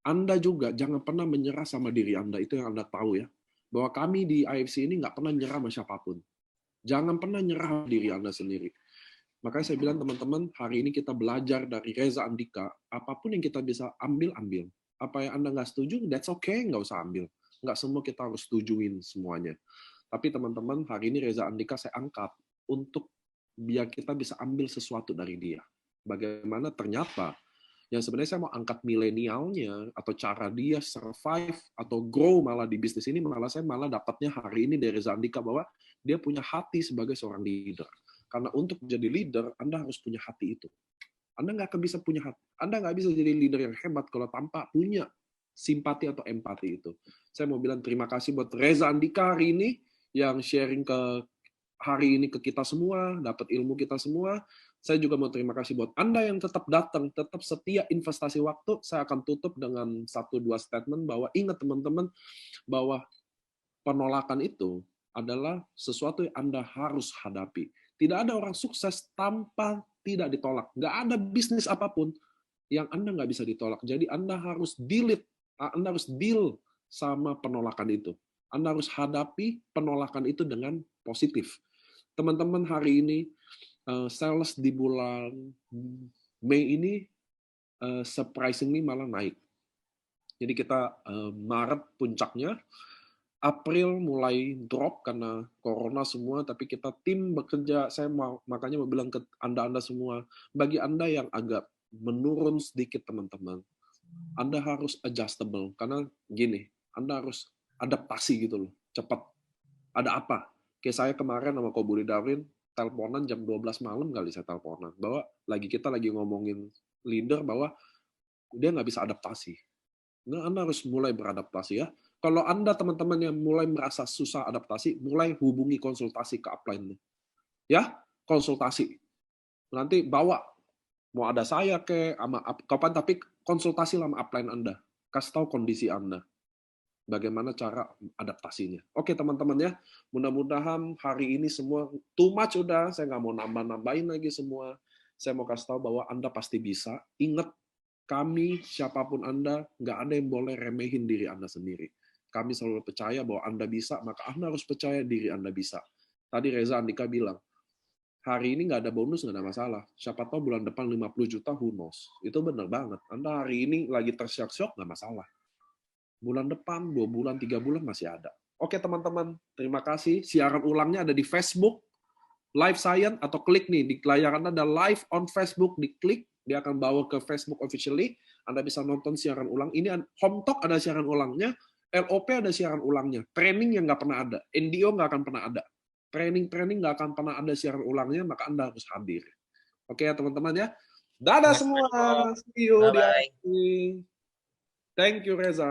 Anda juga jangan pernah menyerah sama diri Anda. Itu yang Anda tahu ya. Bahwa kami di AFC ini nggak pernah nyerah sama siapapun. Jangan pernah nyerah diri Anda sendiri. Makanya saya bilang teman-teman, hari ini kita belajar dari Reza Andika, apapun yang kita bisa ambil. Apa yang Anda nggak setuju, that's okay, nggak usah ambil. Nggak semua kita harus setujuin semuanya. Tapi teman-teman, hari ini Reza Andika saya angkat untuk biar kita bisa ambil sesuatu dari dia. Bagaimana ternyata, yang sebenarnya saya mau angkat milenialnya, atau cara dia survive, atau grow malah di bisnis ini, saya malah dapatnya hari ini dari Reza Andika, bahwa dia punya hati sebagai seorang leader. Karena untuk jadi leader, Anda harus punya hati itu. Anda nggak akan bisa punya hati. Anda nggak bisa jadi leader yang hebat kalau tanpa punya simpati atau empati itu. Saya mau bilang terima kasih buat Reza Andika hari ini, yang sharing hari ini ke kita semua, dapat ilmu kita semua. Saya juga mau terima kasih buat Anda yang tetap datang, tetap setia investasi waktu. Saya akan tutup dengan 1-2 statement bahwa ingat teman-teman, bahwa penolakan itu adalah sesuatu yang Anda harus hadapi. Tidak ada orang sukses tanpa tidak ditolak. Nggak ada bisnis apapun yang Anda nggak bisa ditolak. Jadi Anda harus Anda harus deal sama penolakan itu. Anda harus hadapi penolakan itu dengan positif. Teman-teman, hari ini sales di bulan Mei ini surprisingly malah naik. Jadi kita Maret puncaknya, April mulai drop karena corona semua, tapi kita tim bekerja. Saya makanya mau bilang ke Anda semua, bagi Anda yang agak menurun sedikit teman-teman, Anda harus adjustable, karena gini, Anda harus adaptasi gitu loh, cepat. Ada apa? Kayak saya kemarin sama Ko Budi Darwin, teleponan jam 12 malam kali saya teleponan, bahwa kita lagi ngomongin leader, bahwa dia nggak bisa adaptasi. Nah, Anda harus mulai beradaptasi ya. Kalau Anda teman-teman yang mulai merasa susah adaptasi, mulai hubungi konsultasi ke upline. Ya, konsultasi. Nanti bawa, mau ada saya sama kapan, tapi konsultasi sama upline Anda. Kasih tahu kondisi Anda. Bagaimana cara adaptasinya. Oke teman-teman ya, mudah-mudahan hari ini semua too much udah, saya nggak mau nambah-nambahin lagi semua. Saya mau kasih tahu bahwa Anda pasti bisa. Ingat, kami, siapapun Anda, nggak ada yang boleh remehin diri Anda sendiri. Kami selalu percaya bahwa Anda bisa, maka Anda harus percaya diri Anda bisa. Tadi Reza Andika bilang, hari ini nggak ada bonus, nggak ada masalah. Siapa tahu bulan depan 50 juta, who knows. Itu benar banget. Anda hari ini lagi tersyok-syok, nggak masalah. Bulan depan, 2 bulan, 3 bulan masih ada. Oke teman-teman, terima kasih. Siaran ulangnya ada di Facebook, Live Science, atau klik nih, di layar Anda ada live on Facebook, diklik, dia akan bawa ke Facebook officially, Anda bisa nonton siaran ulang. Ini Home Talk ada siaran ulangnya, LOP ada siaran ulangnya, training yang nggak pernah ada, NDO nggak akan pernah ada, training nggak akan pernah ada siaran ulangnya, maka Anda harus hadir. Oke ya teman-teman ya. Dadah semua, see you di akhir. Thank you Reza.